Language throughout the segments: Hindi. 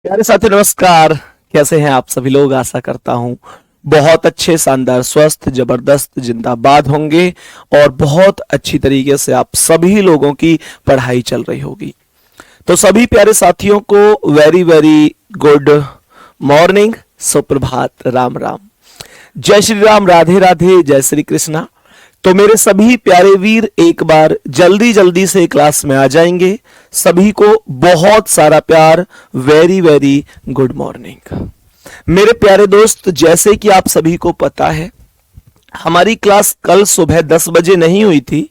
प्यारे साथी नमस्कार। कैसे हैं आप सभी लोग? आशा करता हूं बहुत अच्छे, शानदार, स्वस्थ, जबरदस्त, जिंदाबाद होंगे और बहुत अच्छी तरीके से आप सभी लोगों की पढ़ाई चल रही होगी। तो सभी प्यारे साथियों को वेरी वेरी गुड मॉर्निंग, सुप्रभात, राम राम, जय श्री राम, राधे राधे, जय श्री कृष्णा। तो मेरे सभी प्यारे वीर एक बार जल्दी जल्दी से क्लास में आ जाएंगे। सभी को बहुत सारा प्यार, वेरी वेरी गुड मॉर्निंग। मेरे प्यारे दोस्त, जैसे कि आप सभी को पता है, हमारी क्लास कल सुबह 10 बजे नहीं हुई थी,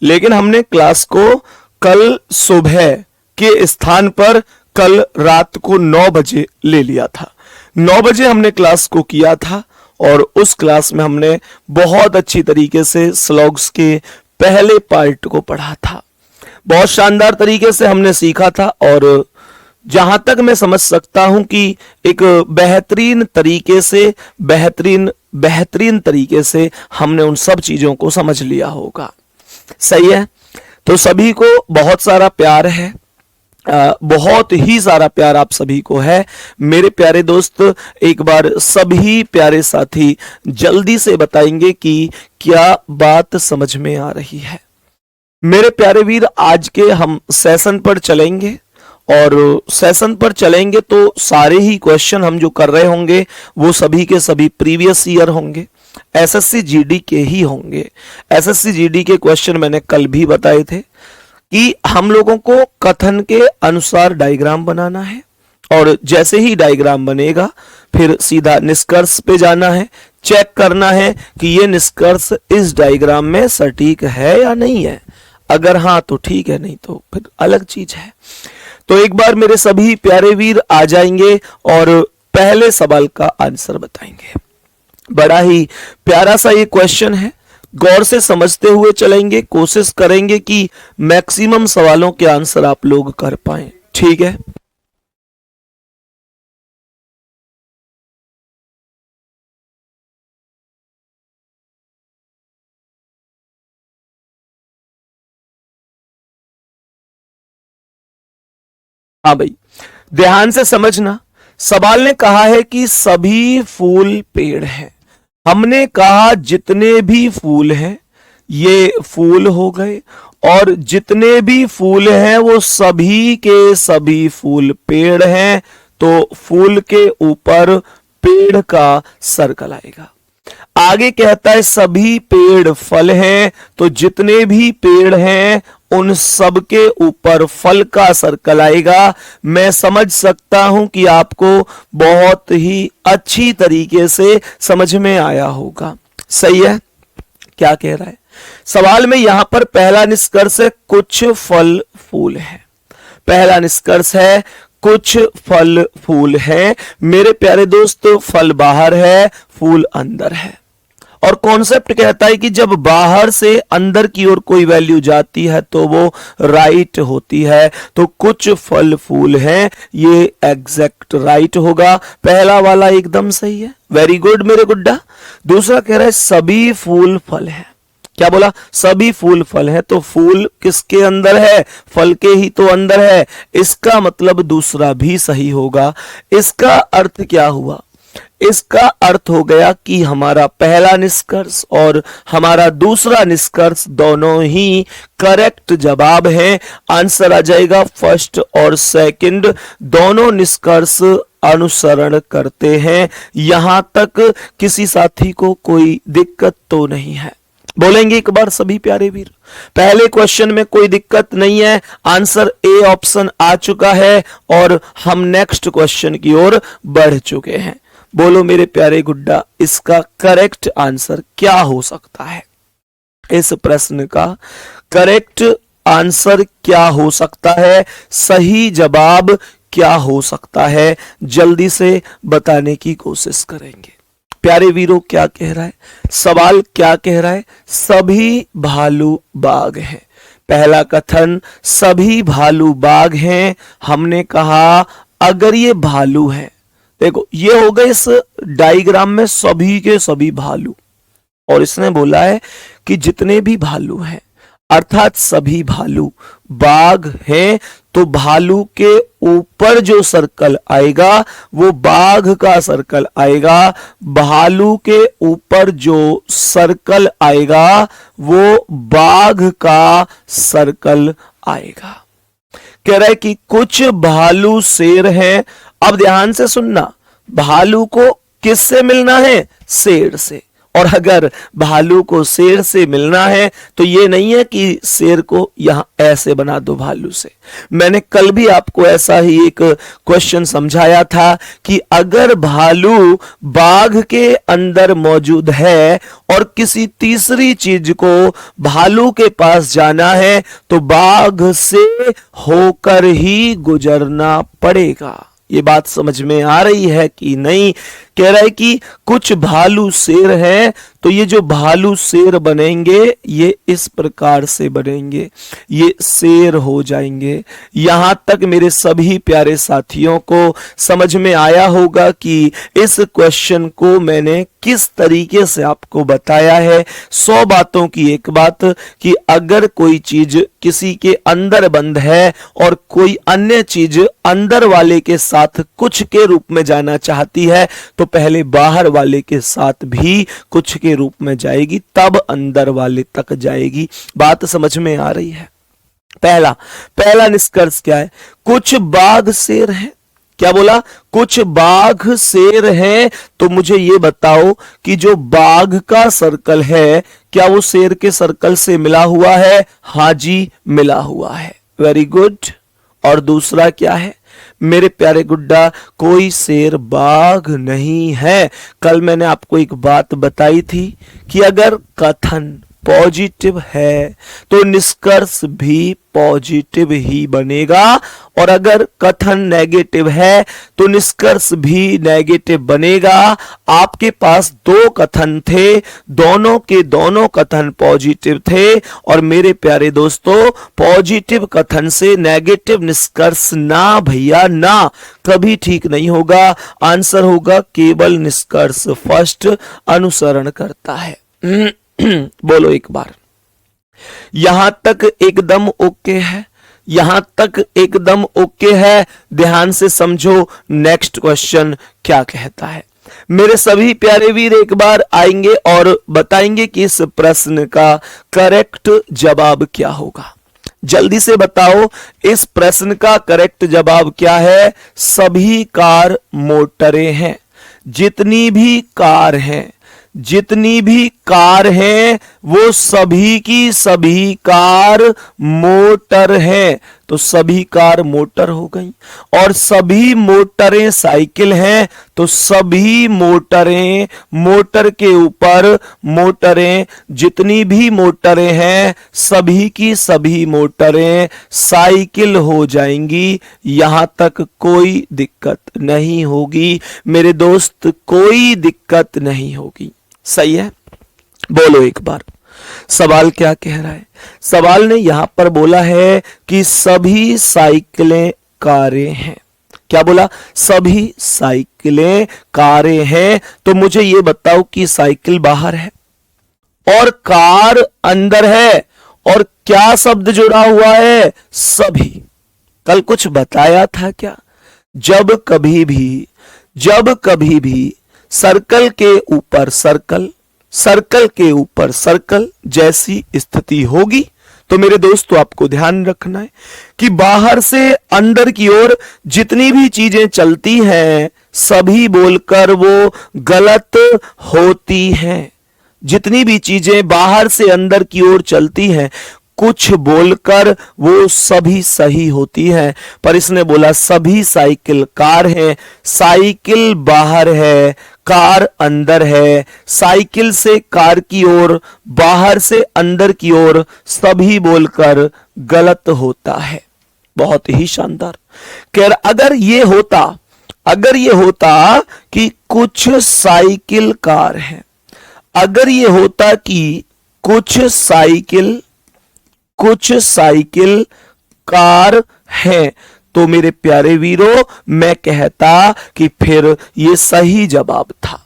लेकिन हमने क्लास को कल सुबह के स्थान पर कल रात को 9 बजे ले लिया था। 9 बजे हमने क्लास को किया था और उस क्लास में हमने बहुत अच्छी तरीके से स्लॉग्स के पहले पार्ट को पढ़ा था। बहुत शानदार तरीके से हमने सीखा था और जहां तक मैं समझ सकता हूं कि एक बेहतरीन तरीके से हमने उन सब चीजों को समझ लिया होगा। सही है। तो सभी को बहुत सारा प्यार है, बहुत ही सारा प्यार आप सभी को है। मेरे प्यारे दोस्त, एक बार सभी प्यारे साथी जल्दी से बताएंगे कि क्या बात समझ में आ रही है। मेरे प्यारे वीर, आज के हम सेशन पर चलेंगे और सेशन पर चलेंगे तो सारे ही क्वेश्चन हम जो कर रहे होंगे वो सभी के सभी प्रीवियस ईयर होंगे, एसएससी जीडी के ही होंगे। एसएससी जीडी के क्वेश्चन मैंने कल भी बताए थे कि हम लोगों को कथन के अनुसार डायग्राम बनाना है और जैसे ही डायग्राम बनेगा फिर सीधा निष्कर्ष पे जाना है, चेक करना है कि ये निष्कर्ष इस डायग्राम में सटीक है या नहीं है। अगर हाँ तो ठीक है, नहीं तो फिर अलग चीज है। तो एक बार मेरे सभी प्यारे वीर आ जाएंगे और पहले सवाल का आंसर बताएंगे। बड़ा ही प्यारा सा ये क्वेश्चन है, गौर से समझते हुए चलेंगे, कोशिश करेंगे कि मैक्सिमम सवालों के आंसर आप लोग कर पाए। ठीक है। हाँ भाई, ध्यान से समझना। सवाल ने कहा है कि सभी फूल पेड़ हैं। हमने कहा जितने भी फूल हैं ये फूल हो गए और जितने भी फूल हैं वो सभी के सभी फूल पेड़ हैं। तो फूल के ऊपर पेड़ का सर्कल आएगा। आगे कहता है सभी पेड़ फल हैं, तो जितने भी पेड़ हैं उन सब के ऊपर फल का सर्कल आएगा। मैं समझ सकता हूं कि आपको बहुत ही अच्छी तरीके से समझ में आया होगा। सही है। क्या कह रहा है सवाल में? यहां पर पहला निष्कर्ष है कुछ फल फूल है। पहला निष्कर्ष है कुछ फल फूल है। मेरे प्यारे दोस्त, फल बाहर है, फूल अंदर है। और कॉन्सेप्ट कहता है कि जब बाहर से अंदर की ओर कोई वैल्यू जाती है तो वो राइट होती है। तो कुछ फल फूल हैं, ये एग्जैक्ट राइट होगा। पहला वाला एकदम सही है, वेरी गुड मेरे गुड्डा। दूसरा कह रहा है सभी फूल फल है। क्या बोला? सभी फूल फल है। तो फूल किसके अंदर है? फल के ही तो अंदर है। इसका मतलब दूसरा भी सही होगा। इसका अर्थ क्या हुआ? इसका अर्थ हो गया कि हमारा पहला निष्कर्ष और हमारा दूसरा निष्कर्ष दोनों ही करेक्ट जवाब है। आंसर आ जाएगा फर्स्ट और सेकंड, दोनों निष्कर्ष अनुसरण करते हैं। यहां तक किसी साथी को कोई दिक्कत तो नहीं है? बोलेंगे एक बार सभी प्यारे वीर। पहले क्वेश्चन में कोई दिक्कत नहीं है, आंसर ए ऑप्शन आ चुका है और हम नेक्स्ट क्वेश्चन की ओर बढ़ चुके हैं। बोलो मेरे प्यारे गुड्डा, इसका करेक्ट आंसर क्या हो सकता है? इस प्रश्न का करेक्ट आंसर क्या हो सकता है? सही जवाब क्या हो सकता है? जल्दी से बताने की कोशिश करेंगे। प्यारे वीरों, क्या कह रहा है सवाल? क्या कह रहा है? सभी भालू बाघ हैं। पहला कथन सभी भालू बाघ हैं। हमने कहा अगर ये भालू है, देखो ये हो गए इस डायग्राम में सभी के सभी भालू, और इसने बोला है कि जितने भी भालू हैं, अर्थात सभी भालू बाघ हैं, तो भालू के ऊपर जो सर्कल आएगा वो बाघ का सर्कल आएगा। भालू के ऊपर जो सर्कल आएगा वो बाघ का सर्कल आएगा। कह रहा है कि कुछ भालू शेर हैं। अब ध्यान से सुनना, भालू को किससे मिलना है? शेर से। और अगर भालू को शेर से मिलना है तो ये नहीं है कि शेर को यहां ऐसे बना दो भालू से। मैंने कल भी आपको ऐसा ही एक क्वेश्चन समझाया था कि अगर भालू बाघ के अंदर मौजूद है और किसी तीसरी चीज को भालू के पास जाना है तो बाघ से होकर ही गुजरना पड़ेगा। ये बात समझ में आ रही है कि नहीं? कह रहा है कि कुछ भालू शेर हैं, तो ये जो भालू शेर बनेंगे ये इस प्रकार से बनेंगे, ये शेर हो जाएंगे। यहां तक मेरे सभी प्यारे साथियों को समझ में आया होगा कि इस क्वेश्चन को मैंने किस तरीके से आपको बताया है। 100 बातों की एक बात कि अगर कोई चीज किसी के अंदर बंद है और कोई अन्य चीज अंदर वाले के साथ कुछ के रूप में जाना चाहती है तो पहले बाहर वाले के साथ भी कुछ के रूप में जाएगी, तब अंदर वाले तक जाएगी। बात समझ में आ रही है? पहला निष्कर्ष क्या है? कुछ बाघ शेर हैं। क्या बोला? कुछ बाघ शेर हैं। तो मुझे ये बताओ कि जो बाघ का सर्कल है क्या वो शेर के सर्कल से मिला हुआ है? हां जी, मिला हुआ है। Very good. और दूसरा क्या है मेरे प्यारे गुड्डा? कोई शेर बाघ नहीं है। कल मैंने आपको एक बात बताई थी कि अगर कथन पॉजिटिव है तो निष्कर्ष भी पॉजिटिव ही बनेगा, और अगर कथन नेगेटिव है तो निष्कर्ष भी नेगेटिव बनेगा। आपके पास 2 कथन थे, दोनों के दोनों कथन पॉजिटिव थे, और मेरे प्यारे दोस्तों पॉजिटिव कथन से नेगेटिव निष्कर्ष ना भैया ना, कभी ठीक नहीं होगा। आंसर होगा केवल निष्कर्ष फर्स्ट अनुसरण करता है। बोलो एक बार। यहां तक एकदम ओके है? यहां तक एकदम ओके है? ध्यान से समझो नेक्स्ट क्वेश्चन क्या कहता है। मेरे सभी प्यारे वीर एक बार आएंगे और बताएंगे कि इस प्रश्न का करेक्ट जवाब क्या होगा। जल्दी से बताओ इस प्रश्न का करेक्ट जवाब क्या है? सभी कार मोटरें हैं। जितनी भी कार हैं, जितनी भी कार हैं वो सभी की सभी कार मोटर हैं। तो सभी कार मोटर हो गई। और सभी मोटरें साइकिल हैं तो सभी मोटरें, मोटर के ऊपर मोटरें, जितनी भी मोटरें हैं सभी की सभी मोटरें साइकिल हो जाएंगी। यहां तक कोई दिक्कत नहीं होगी मेरे दोस्त, कोई दिक्कत नहीं होगी। सही है? बोलो एक बार सवाल क्या कह रहा है। सवाल ने यहां पर बोला है कि सभी साइकिलें कारें हैं। क्या बोला? सभी साइकिलें कारें हैं। तो मुझे यह बताओ कि साइकिल बाहर है और कार अंदर है, और क्या शब्द जुड़ा हुआ है? सभी। कल कुछ बताया था क्या? जब कभी भी सर्कल के ऊपर सर्कल, सर्कल के ऊपर सर्कल जैसी स्थिति होगी तो मेरे दोस्तों आपको ध्यान रखना है कि बाहर से अंदर की ओर जितनी भी चीजें चलती हैं सभी बोलकर वो गलत होती हैं। जितनी भी चीजें बाहर से अंदर की ओर चलती हैं कुछ बोलकर वो सभी सही होती है। पर इसने बोला सभी साइकिल कार है, साइकिल बाहर है, कार अंदर है, साइकिल से कार की ओर, बाहर से अंदर की ओर, सभी बोलकर गलत होता है। बहुत ही शानदार। खैर अगर ये होता कि कुछ साइकिल कार है, अगर ये होता कि कुछ साइकिल कार है तो मेरे प्यारे वीरों मैं कहता कि फिर ये सही जवाब था।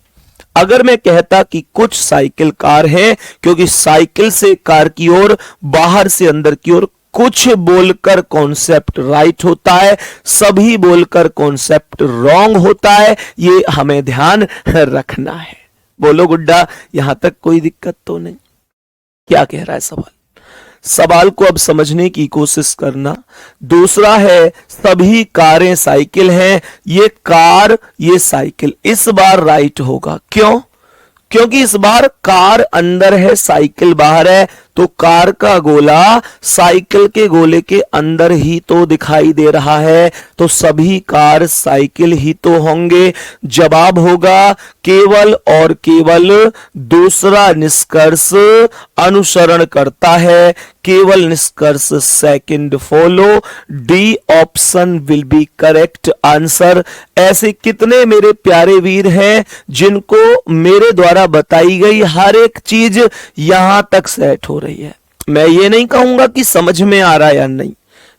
अगर मैं कहता कि कुछ साइकिल कार है क्योंकि साइकिल से कार की ओर, बाहर से अंदर की ओर कुछ बोलकर कॉन्सेप्ट राइट होता है, सभी बोलकर कॉन्सेप्ट रॉन्ग होता है, ये हमें ध्यान रखना है। बोलो गुड्डा, यहां तक कोई दिक्कत तो नहीं? क्या कह रहा है सवाल? सवाल को अब समझने की कोशिश करना। दूसरा है सभी कारें साइकिल हैं, ये कार ये साइकिल, इस बार राइट होगा। क्यों? क्योंकि इस बार कार अंदर है साइकिल बाहर है, तो कार का गोला साइकिल के गोले के अंदर ही तो दिखाई दे रहा है, तो सभी कार साइकिल ही तो होंगे। जवाब होगा केवल और केवल दूसरा निष्कर्ष अनुसरण करता है, केवल निष्कर्ष second follow, D option will be correct answer. ऐसे कितने मेरे प्यारे वीर हैं जिनको मेरे द्वारा बताई गई हर एक चीज यहां तक सेट हो रही है। मैं ये नहीं कहूंगा कि समझ में आ रहा है या नहीं,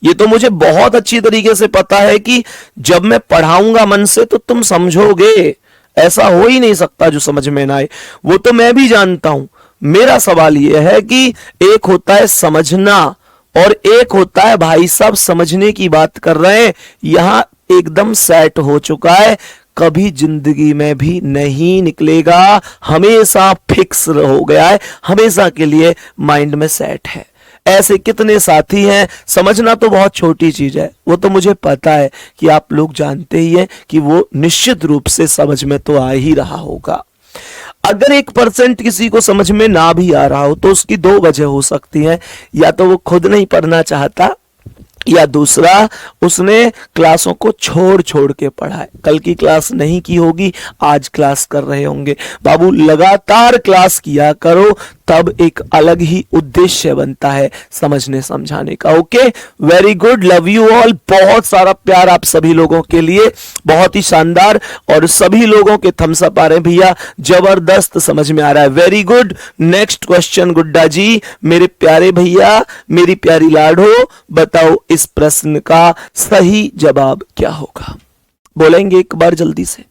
ये तो मुझे बहुत अच्छी तरीके से पता है कि जब मैं पढ़ाऊंगा मन से तो तुम समझोगे, ऐसा हो ही नहीं सकता जो समझ में ना आए, वो तो मैं भी जानता हूं। मेरा सवाल यह है कि एक होता है समझना और एक होता है भाई साहब समझने की बात कर रहे हैं, यहां एकदम सेट हो चुका है, कभी जिंदगी में भी नहीं निकलेगा, हमेशा फिक्स हो गया है, हमेशा के लिए माइंड में सेट है। ऐसे कितने साथी हैं, समझना तो बहुत छोटी चीज है, वो तो मुझे पता है कि आप लोग जानते ही हैं कि वो निश्चित रूप से समझ में तो आ ही रहा होगा। अगर 1% किसी को समझ में ना भी आ रहा हो तो उसकी दो वजह हो सकती है, या तो वो खुद नहीं पढ़ना चाहता, या दूसरा उसने क्लासों को छोड़ छोड़ के पढ़ा है, कल की क्लास नहीं की होगी, आज क्लास कर रहे होंगे। बाबू लगातार क्लास किया करो, तब एक अलग ही उद्देश्य बनता है समझने समझाने का। Okay, very good, love you all. बहुत सारा प्यार आप सभी लोगों के लिए, बहुत ही शानदार, और सभी लोगों के थम्स अप आ रहे हैं भैया, जबरदस्त समझ में आ रहा है, वेरी गुड। नेक्स्ट क्वेश्चन गुड्डा जी, मेरे प्यारे भैया, मेरी प्यारी लाडो, बताओ इस प्रश्न का सही जवाब क्या होगा? बोलेंगे एक बार जल्दी से।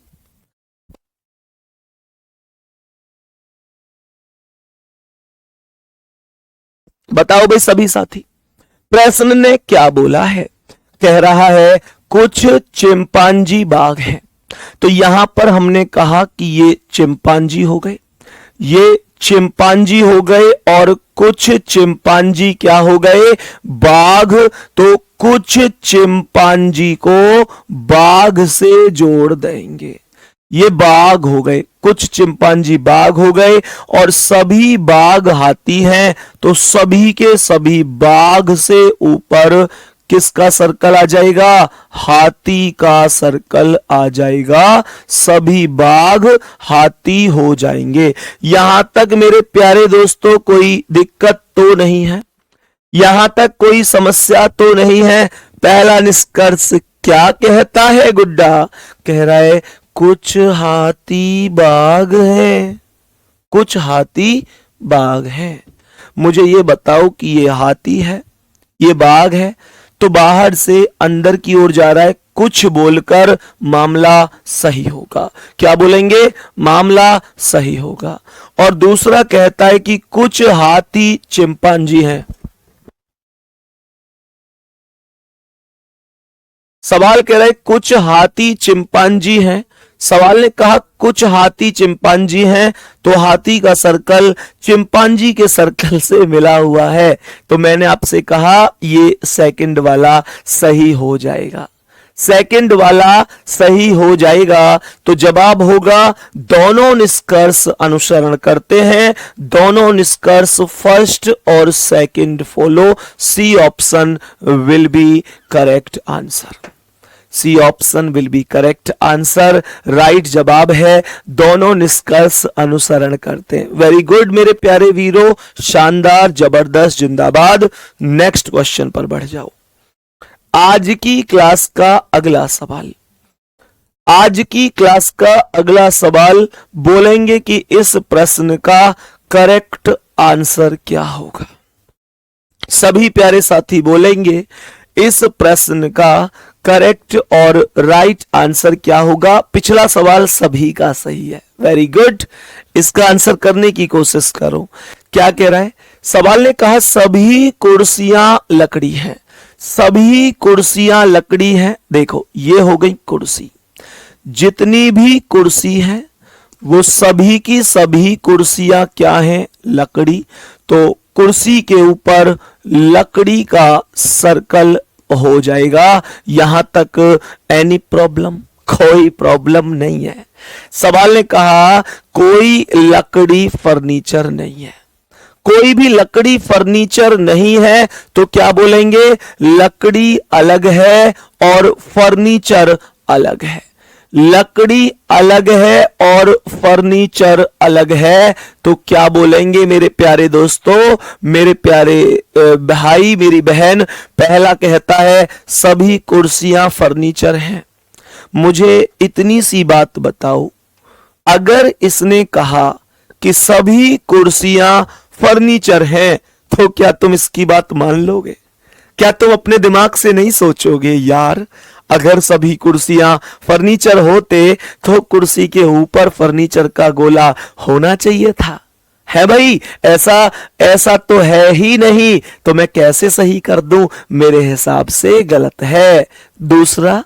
बताओ भाई सभी साथी, प्रश्न ने क्या बोला है? कह रहा है कुछ चिंपांजी बाघ हैं, तो यहां पर हमने कहा कि ये चिंपांजी हो गए, ये चिंपांजी हो गए, और कुछ चिंपांजी क्या हो गए? बाघ। तो कुछ चिंपांजी को बाघ से जोड़ देंगे, ये बाघ हो गए, कुछ चिंपांजी बाघ हो गए, और सभी बाघ हाथी हैं, तो सभी के सभी बाघ से ऊपर किसका सर्कल आ जाएगा? हाथी का सर्कल आ जाएगा, सभी बाघ हाथी हो जाएंगे। यहां तक मेरे प्यारे दोस्तों कोई दिक्कत तो नहीं है, यहां तक कोई समस्या तो नहीं है। पहला निष्कर्ष क्या कहता है गुड्डा? कह रहा है कुछ हाथी बाघ हैं, कुछ हाथी बाघ हैं। मुझे ये बताओ कि ये हाथी है, ये बाघ है, तो बाहर से अंदर की ओर जा रहा है, कुछ बोलकर मामला सही होगा। क्या बोलेंगे? मामला सही होगा। और दूसरा कहता है कि कुछ हाथी चिंपांजी हैं। सवाल कह रहा है कुछ हाथी चिंपांजी हैं, सवाल ने कहा कुछ हाथी चिंपांजी हैं, तो हाथी का सर्कल चिंपांजी के सर्कल से मिला हुआ है, तो मैंने आपसे कहा ये सेकंड वाला सही हो जाएगा, सेकंड वाला सही हो जाएगा। तो जवाब होगा दोनों निष्कर्ष अनुसरण करते हैं, दोनों निष्कर्ष फर्स्ट और second follow, C option will be correct answer, C option will be correct answer, right जवाब है, दोनों निष्कर्ष अनुसरण करते हैं। वेरी गुड मेरे प्यारे वीरों, शानदार, जबरदस्त, जिंदाबाद। नेक्स्ट क्वेश्चन पर बढ़ जाओ। आज की क्लास का अगला सवाल, आज की क्लास का अगला सवाल बोलेंगे कि इस प्रश्न का करेक्ट आंसर क्या होगा। सभी प्यारे साथी बोलेंगे इस प्रश्न का करेक्ट और राइट आंसर क्या होगा। पिछला सवाल सभी का सही है, वेरी गुड, इसका आंसर करने की कोशिश करो। क्या कह रहा है? सवाल ने कहा सभी कुर्सियां लकड़ी हैं, सभी कुर्सियां लकड़ी हैं। देखो ये हो गई कुर्सी, जितनी भी कुर्सी है वो सभी की सभी कुर्सियां क्या हैं? लकड़ी। तो कुर्सी के ऊपर लकड़ी का सर्कल हो जाएगा। यहां तक एनी प्रॉब्लम? कोई प्रॉब्लम नहीं है। सवाल ने कहा कोई लकड़ी फर्नीचर नहीं है, कोई भी लकड़ी फर्नीचर नहीं है, तो क्या बोलेंगे? लकड़ी अलग है और फर्नीचर अलग है। लकड़ी अलग है और फर्नीचर अलग है, तो क्या बोलेंगे मेरे प्यारे दोस्तों, मेरे प्यारे भाई, मेरी बहन? पहला कहता है सभी कुर्सियां फर्नीचर हैं। मुझे इतनी सी बात बताओ, अगर इसने कहा कि सभी कुर्सियां फर्नीचर हैं, तो क्या तुम इसकी बात मान लोगे? क्या तुम अपने दिमाग से नहीं सोचोगे यार, अगर सभी कुर्सियां फर्नीचर होते तो कुर्सी के ऊपर फर्नीचर का गोला होना चाहिए था? है भाई? ऐसा तो है ही नहीं, तो मैं कैसे सही कर दूं? मेरे हिसाब से गलत है। दूसरा,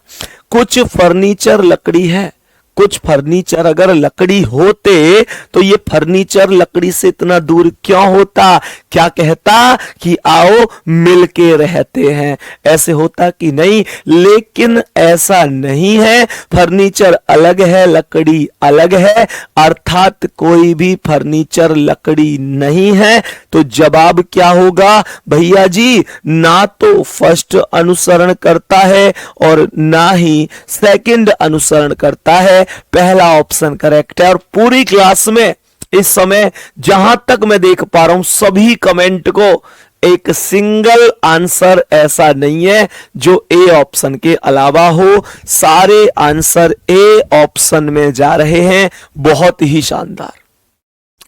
कुछ फर्नीचर लकड़ी है, कुछ फर्नीचर अगर लकड़ी होते तो ये फर्नीचर लकड़ी से इतना दूर क्यों होता? क्या कहता कि आओ मिलके रहते हैं, ऐसे होता कि नहीं? लेकिन ऐसा नहीं है, फर्नीचर अलग है, लकड़ी अलग है, अर्थात कोई भी फर्नीचर लकड़ी नहीं है। तो जवाब क्या होगा भैया जी? ना तो फर्स्ट अनुसरण करता है और ना ही सेकंड अनुसरण करता है, पहला ऑप्शन करेक्ट है। और पूरी क्लास में इस समय जहां तक मैं देख पा रहा हूं, सभी कमेंट को एक सिंगल आंसर ऐसा नहीं है जो ए ऑप्शन के अलावा हो, सारे आंसर ए ऑप्शन में जा रहे हैं। बहुत ही शानदार,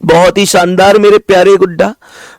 बहुत ही शानदार मेरे प्यारे गुड्डा,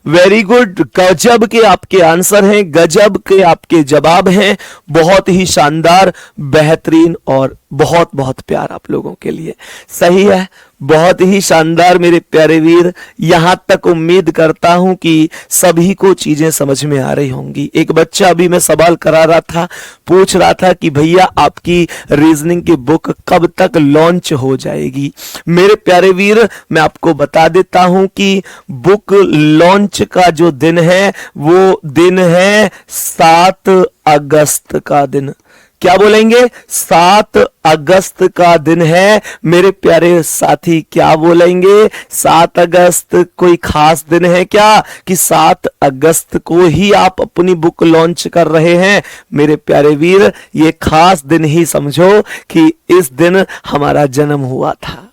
वेरी गुड। गजब के आपके आंसर हैं, गजब के आपके जवाब हैं, बहुत ही शानदार, बेहतरीन और बहुत बहुत प्यार आप लोगों के लिए। सही है, बहुत ही शानदार मेरे प्यारे वीर। यहां तक उम्मीद करता हूं कि सभी को चीजें समझ में आ रही होंगी। एक बच्चा अभी मैं सवाल करा रहा था, पूछ रहा था कि भैया आपकी रीजनिंग की बुक कब तक लॉन्च हो जाएगी? मेरे प्यारे वीर, मैं आपको बता देता हूं कि बुक लॉन्च का जो दिन है वो दिन है 7 अगस्त का दिन। क्या बोलेंगे? 7 अगस्त का दिन है मेरे प्यारे साथी। क्या बोलेंगे? 7 अगस्त कोई खास दिन है क्या कि 7 अगस्त को ही आप अपनी बुक लॉन्च कर रहे हैं? मेरे प्यारे वीर, ये खास दिन ही समझो कि इस दिन हमारा जन्म हुआ था।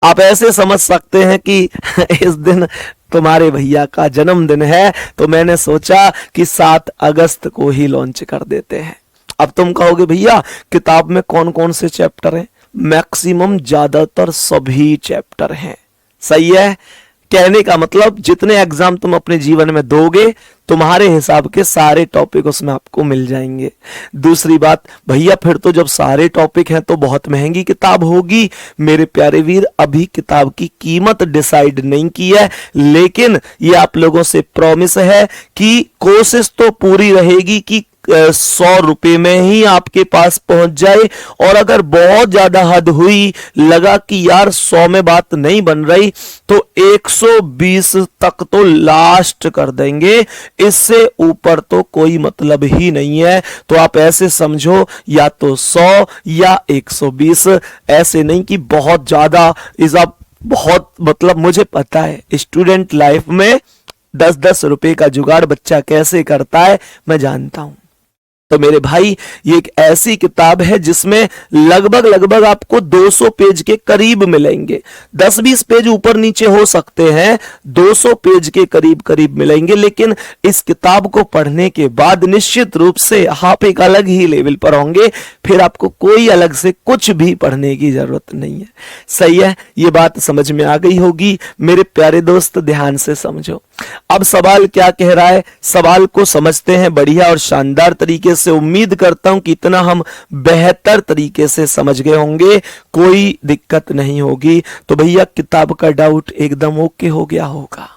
आप ऐसे समझ सकते हैं कि इस दिन तुम्हारे भैया का जन्मदिन है, तो मैंने सोचा कि 7 अगस्त को ही लॉन्च कर देते हैं। अब तुम कहोगे भैया किताब में कौन कौन से चैप्टर हैं? मैक्सिमम, ज्यादातर सभी चैप्टर हैं। सही है, कहने का मतलब जितने एग्जाम तुम अपने जीवन में दोगे, तुम्हारे हिसाब के सारे टॉपिक उसमें आपको मिल जाएंगे। दूसरी बात, भैया फिर तो जब सारे टॉपिक हैं तो बहुत महंगी किताब होगी। मेरे प्यारे वीर, अभी किताब की कीमत डिसाइड नहीं की है, लेकिन ये आप लोगों से प्रॉमिस है कि कोशिश तो पूरी रहेगी कि 100 रुपए में ही आपके पास पहुंच जाए। और अगर बहुत ज्यादा हद हुई, लगा कि यार 100 में बात नहीं बन रही, तो 120 तक तो लास्ट कर देंगे, इससे ऊपर तो कोई मतलब ही नहीं है। तो आप ऐसे समझो, या तो 100 या 120, ऐसे नहीं कि बहुत ज्यादा इस आप बहुत, मतलब मुझे पता है स्टूडेंट लाइफ में 10-10 रुपए का जुगाड़ बच्चा कैसे करता है, मैं जानता हूं। तो मेरे भाई, ये एक ऐसी किताब है जिसमें लगभग आपको 200 पेज के करीब मिलेंगे। 10-20 पेज ऊपर नीचे हो सकते हैं, 200 पेज के करीब मिलेंगे। लेकिन इस किताब को पढ़ने के बाद निश्चित रूप से आप एक अलग ही लेवल पर होंगे, फिर आपको कोई अलग से कुछ भी पढ़ने की जरूरत नहीं है। सही है, ये बात समझ में आ गई होगी। मेरे प्यारे दोस्त, ध्यान से समझो। अब सवाल क्या कह रहा है, सवाल को समझते हैं बढ़िया और शानदार तरीके से। उम्मीद करता हूं कि इतना हम बेहतर तरीके से समझ गए होंगे, कोई दिक्कत नहीं होगी। तो भैया किताब का डाउट एकदम ओके हो गया होगा।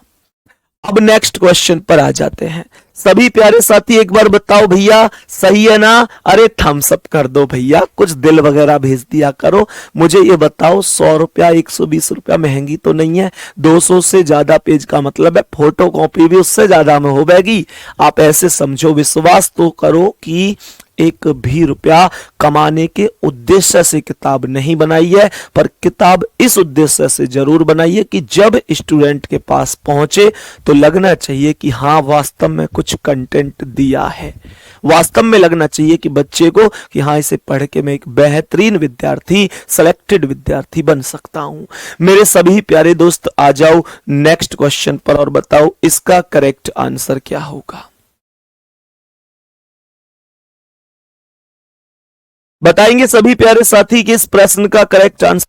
अब नेक्स्ट क्वेश्चन पर आ जाते हैं। सभी प्यारे साथी एक बार बताओ भैया सही है ना? अरे थम्स अप कर दो भैया, कुछ दिल वगैरह भेज दिया करो। मुझे ये बताओ 100 रुपया 120 रुपया महंगी तो नहीं है? 200 से ज्यादा पेज का मतलब है फोटो कॉपी भी उससे ज्यादा में होगी। आप ऐसे समझो, विश्वास तो करो कि एक भी रुपया कमाने के उद्देश्य से किताब नहीं बनाई है, पर किताब इस उद्देश्य से जरूर बनाई है कि जब स्टूडेंट के पास पहुंचे तो लगना चाहिए कि हाँ वास्तव में कुछ कंटेंट दिया है, वास्तव में लगना चाहिए कि बच्चे को कि हाँ इसे पढ़ के मैं एक बेहतरीन विद्यार्थी, सिलेक्टेड विद्यार्थी बन सकता हूं। मेरे सभी प्यारे दोस्त आ जाओ नेक्स्ट क्वेश्चन पर और बताओ इसका करेक्ट आंसर क्या होगा। बताएंगे सभी प्यारे साथी कि इस प्रश्न का करेक्ट आंसर।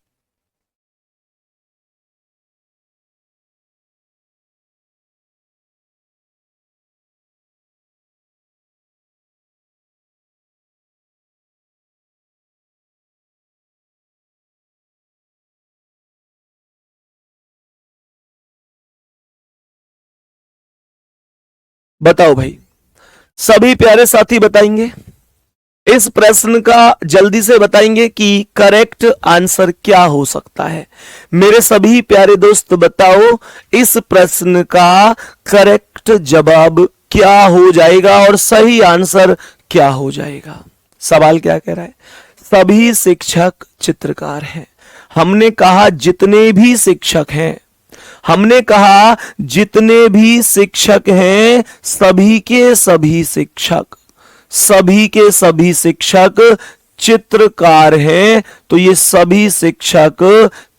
बताओ भाई, सभी प्यारे साथी बताएंगे इस प्रश्न का, जल्दी से बताएंगे कि करेक्ट आंसर क्या हो सकता है। मेरे सभी प्यारे दोस्त बताओ इस प्रश्न का करेक्ट जवाब क्या हो जाएगा और सही आंसर क्या हो जाएगा। सवाल क्या कह रहा है? सभी शिक्षक चित्रकार हैं। हमने कहा जितने भी शिक्षक हैं, हमने कहा जितने भी शिक्षक हैं सभी के सभी शिक्षक, सभी के सभी शिक्षक चित्रकार हैं। तो ये सभी शिक्षक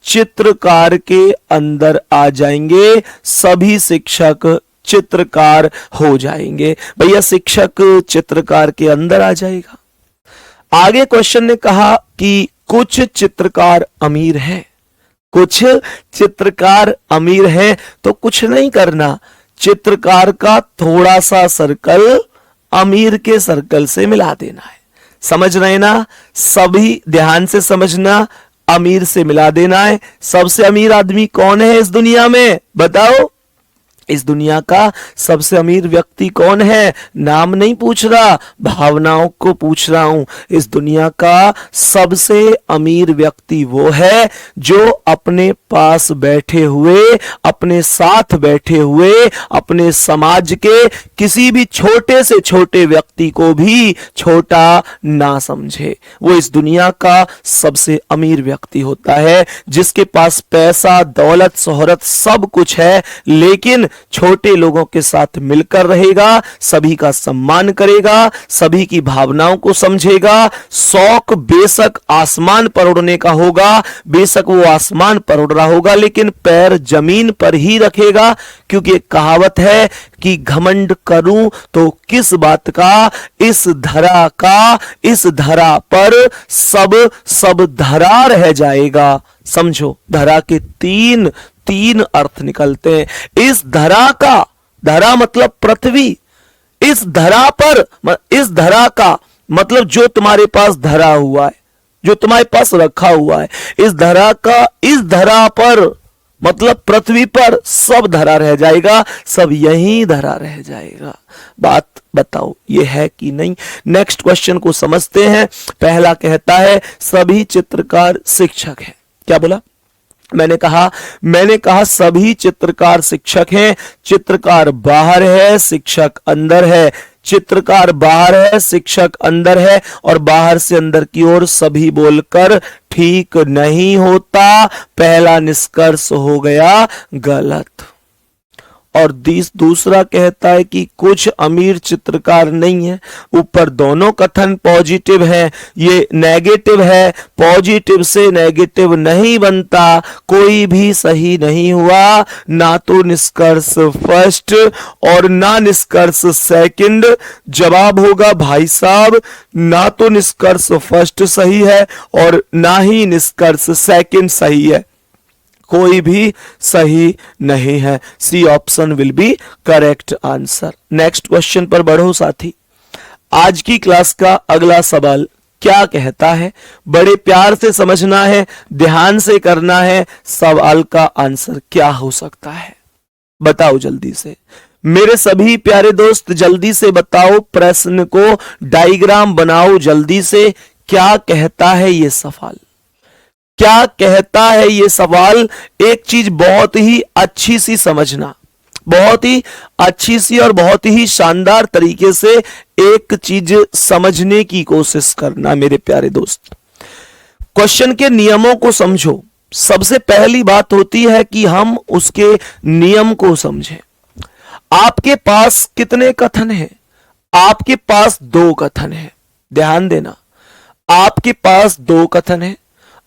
चित्रकार के अंदर आ जाएंगे, सभी शिक्षक चित्रकार हो जाएंगे। भैया शिक्षक चित्रकार के अंदर आ जाएगा। आगे क्वेश्चन ने कहा कि कुछ चित्रकार अमीर हैं, कुछ चित्रकार अमीर हैं। तो कुछ नहीं करना, चित्रकार का थोड़ा सा सर्कल अमीर के सर्कल से मिला देना है। समझ रहे ना? सभी ध्यान से समझना, अमीर से मिला देना है। सबसे अमीर आदमी कौन है इस दुनिया में? बताओ, इस दुनिया का सबसे अमीर व्यक्ति कौन है? नाम नहीं पूछ रहा, भावनाओं को पूछ रहा हूं। इस दुनिया का सबसे अमीर व्यक्ति वो है जो अपने पास बैठे हुए, अपने साथ बैठे हुए, अपने समाज के किसी भी छोटे से छोटे व्यक्ति को भी छोटा ना समझे। वो इस दुनिया का सबसे अमीर व्यक्ति होता है जिसके पास पैसा, दौलत, शोहरत सब कुछ है, लेकिन छोटे लोगों के साथ मिलकर रहेगा, सभी का सम्मान करेगा, सभी की भावनाओं को समझेगा। शौक बेशक आसमान पर उड़ने का होगा, बेशक वो आसमान पर उड़ रहा होगा, लेकिन पैर जमीन पर ही रखेगा, क्योंकि एक कहावत है कि घमंड करूं तो किस बात का, इस धरा का, इस धरा पर सब धरा रह जाएगा। समझो, धरा के तीन अर्थ निकलते हैं। इस धरा का, धरा मतलब पृथ्वी, इस धरा पर, इस धरा का मतलब जो तुम्हारे पास धरा हुआ है, जो तुम्हारे पास रखा हुआ है, इस धरा का, इस धरा पर मतलब पृथ्वी पर सब धरा रह जाएगा, सब यहीं धरा रह जाएगा। बात बताओ ये है कि नहीं? नेक्स्ट क्वेश्चन को समझते हैं। पहला कहता है सभी चित्रकार शिक्षक हैं। क्या बोला? मैंने कहा सभी चित्रकार शिक्षक हैं। चित्रकार बाहर है, शिक्षक अंदर है। चित्रकार बाहर है, शिक्षक अंदर है, और बाहर से अंदर की ओर सभी बोलकर ठीक नहीं होता। पहला निष्कर्ष हो गया गलत। और दूसरा कहता है कि कुछ अमीर चित्रकार नहीं है। ऊपर दोनों कथन पॉजिटिव है, ये नेगेटिव है। पॉजिटिव से नेगेटिव नहीं बनता, कोई भी सही नहीं हुआ। ना तो निष्कर्ष फर्स्ट और ना निष्कर्ष सेकंड। जवाब होगा भाई साहब, ना तो निष्कर्ष फर्स्ट सही है और ना ही निष्कर्ष सेकंड सही है। कोई भी सही नहीं है। C option will be correct answer. Next question पर बढ़ो साथी। आज की क्लास का अगला सवाल क्या कहता है? बड़े प्यार से समझना है, ध्यान से करना है। सवाल का आंसर क्या हो सकता है? बताओ जल्दी से मेरे सभी प्यारे दोस्त, जल्दी से बताओ, प्रश्न को डायग्राम बनाओ जल्दी से। क्या कहता है ये सवाल? क्या कहता है ये सवाल? एक चीज बहुत ही अच्छी सी समझना, बहुत ही अच्छी सी और बहुत ही शानदार तरीके से एक चीज समझने की कोशिश करना मेरे प्यारे दोस्त। क्वेश्चन के नियमों को समझो। सबसे पहली बात होती है कि हम उसके नियम को समझें। आपके पास कितने कथन हैं? आपके पास 2 कथन हैं। ध्यान देना, आपके पास 2 कथन हैं।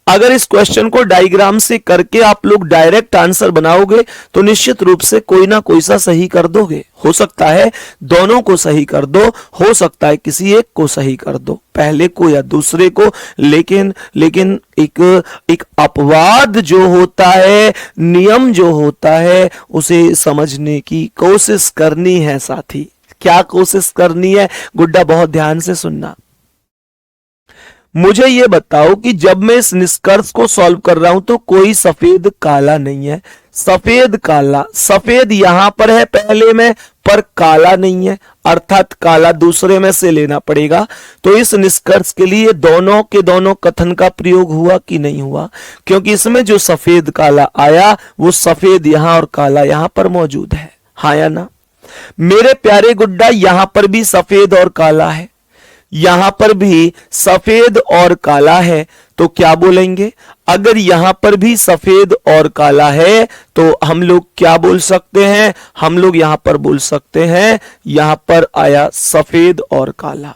अगर इस क्वेश्चन को डायग्राम से करके आप लोग डायरेक्ट आंसर बनाओगे तो निश्चित रूप से कोई ना कोई सा सही कर दोगे। हो सकता है दोनों को सही कर दो, हो सकता है किसी एक को सही कर दो, पहले को या दूसरे को। लेकिन एक अपवाद जो होता है, नियम जो होता है, उसे समझने की कोशिश करनी है साथी। क्या कोशिश करनी है गुड्डा? बहुत ध्यान से सुनना। मुझे यह बताओ कि जब मैं इस निष्कर्ष को सॉल्व कर रहा हूं तो कोई सफेद काला नहीं है। सफेद काला, सफेद यहां पर है पहले में, पर काला नहीं है, अर्थात काला दूसरे में से लेना पड़ेगा। तो इस निष्कर्ष के लिए दोनों के दोनों कथन का प्रयोग हुआ कि नहीं हुआ? क्योंकि इसमें जो सफेद काला आया वो सफेद यहां और काला यहां पर मौजूद है। हाँ या ना मेरे प्यारे गुड्डा? यहां पर भी सफेद और काला है, यहां पर भी सफेद और काला है। तो क्या बोलेंगे? अगर यहां पर भी सफेद और काला है तो हम लोग क्या बोल सकते हैं? हम लोग यहां पर बोल सकते हैं, यहां पर आया सफेद और काला।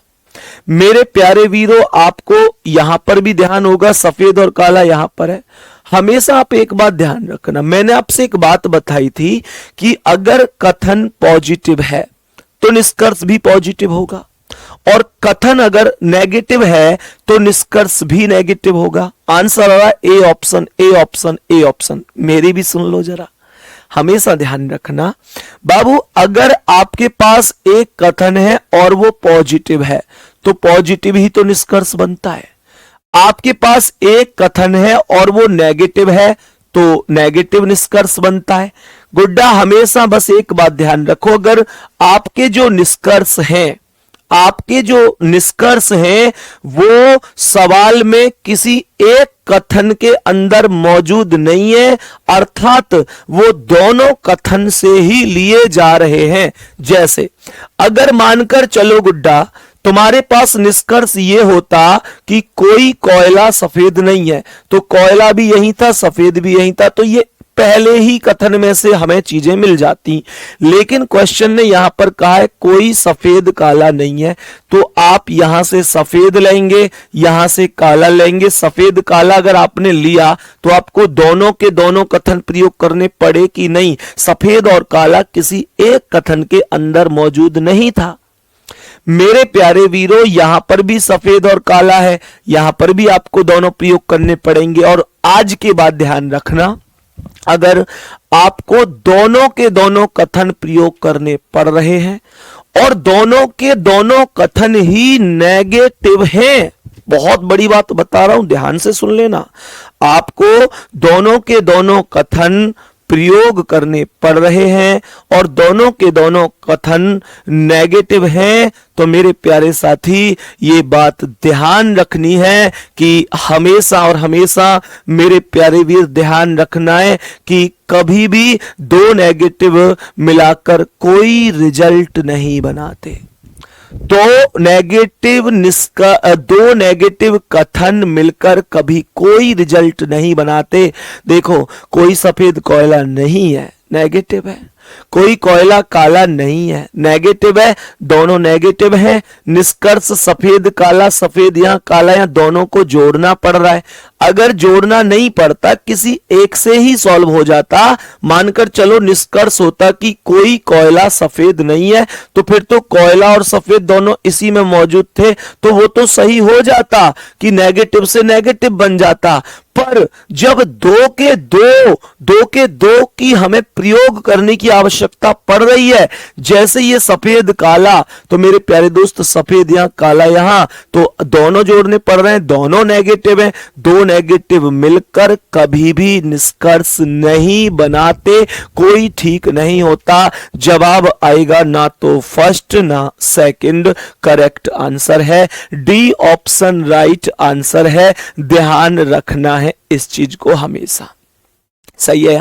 मेरे प्यारे वीरों, आपको यहां पर भी ध्यान होगा, सफेद और काला यहां पर है। हमेशा आप एक बात ध्यान रखना, मैंने आपसे एक बात बताई थी कि अगर कथन पॉजिटिव है तो निष्कर्ष भी पॉजिटिव होगा, और कथन अगर नेगेटिव है तो निष्कर्ष भी नेगेटिव होगा। आंसर आ रहा है A option, A option, A option. मेरी भी सुन लो जरा, हमेशा ध्यान रखना बाबू। अगर आपके पास एक कथन है और वो पॉजिटिव है तो पॉजिटिव ही तो निष्कर्ष बनता है। आपके पास एक कथन है और वो नेगेटिव है तो नेगेटिव निष्कर्ष बनता है। गुड्डा हमेशा बस एक बात ध्यान रखो, अगर आपके जो निष्कर्ष हैं, आपके जो निष्कर्ष हैं वो सवाल में किसी एक कथन के अंदर मौजूद नहीं है, अर्थात वो दोनों कथन से ही लिए जा रहे हैं। जैसे अगर मानकर चलो गुड्डा, तुम्हारे पास निष्कर्ष ये होता कि कोई कोयला सफेद नहीं है, तो कोयला भी यही था, सफेद भी यही था, तो ये पहले ही कथन में से हमें चीजें मिल जाती। लेकिन क्वेश्चन ने यहां पर कहा है कोई सफेद काला नहीं है, तो आप यहां से सफेद लेंगे, यहां से काला लेंगे। सफेद काला अगर आपने लिया तो आपको दोनों के दोनों कथन प्रयोग करने पड़े कि नहीं? सफेद और काला किसी एक कथन के अंदर मौजूद नहीं था। मेरे प्यारे वीरों, यहां पर भी सफेद और काला है, यहां पर भी आपको दोनों प्रयोग करने पड़ेंगे। और आज के बाद ध्यान रखना, अगर आपको दोनों के दोनों कथन प्रयोग करने पड़ रहे हैं और दोनों के दोनों कथन ही नेगेटिव हैं, बहुत बड़ी बात बता रहा हूं, ध्यान से सुन लेना, आपको दोनों के दोनों कथन प्रयोग करने पड़ रहे हैं और दोनों के दोनों कथन नेगेटिव हैं, तो मेरे प्यारे साथी ये बात ध्यान रखनी है कि हमेशा और हमेशा मेरे प्यारे वीर ध्यान रखना है कि कभी भी 2 नेगेटिव मिलाकर कोई रिजल्ट नहीं बनाते। दो नेगेटिव कथन मिलकर कभी कोई रिजल्ट नहीं बनाते। देखो, कोई सफेद कोयला नहीं है, नेगेटिव है, कोई कोयला काला नहीं है, नेगेटिव है, दोनों नेगेटिव हैं। निष्कर्ष सफेद काला, सफेद यहां काला यहां, दोनों को जोड़ना पड़ रहा है। अगर जोड़ना नहीं पड़ता, किसी एक से ही सॉल्व हो जाता, मानकर चलो निष्कर्ष होता कि कोई कोयला सफेद नहीं है, तो फिर तो कोयला और सफेद दोनों इसी में मौजूद थे, तो वो तो सही हो जाता कि नेगेटिव से नेगेटिव बन जाता। पर जब दो के दो की हमें प्रयोग करने की आवश्यकता पड़ रही है, जैसे ये सफेद काला, तो मेरे प्यारे दोस्त सफेद यहां काला यहां, तो दोनों जोड़ने पड़ रहे हैं, दोनों नेगेटिव हैं, 2 नेगेटिव मिलकर कभी भी निष्कर्ष नहीं बनाते, कोई ठीक नहीं होता। जवाब आएगा ना तो फर्स्ट ना सेकंड, करेक्ट आंसर है डी ऑप्शन राइट आंसर है। ध्यान रखना है इस चीज को हमेशा। सही है?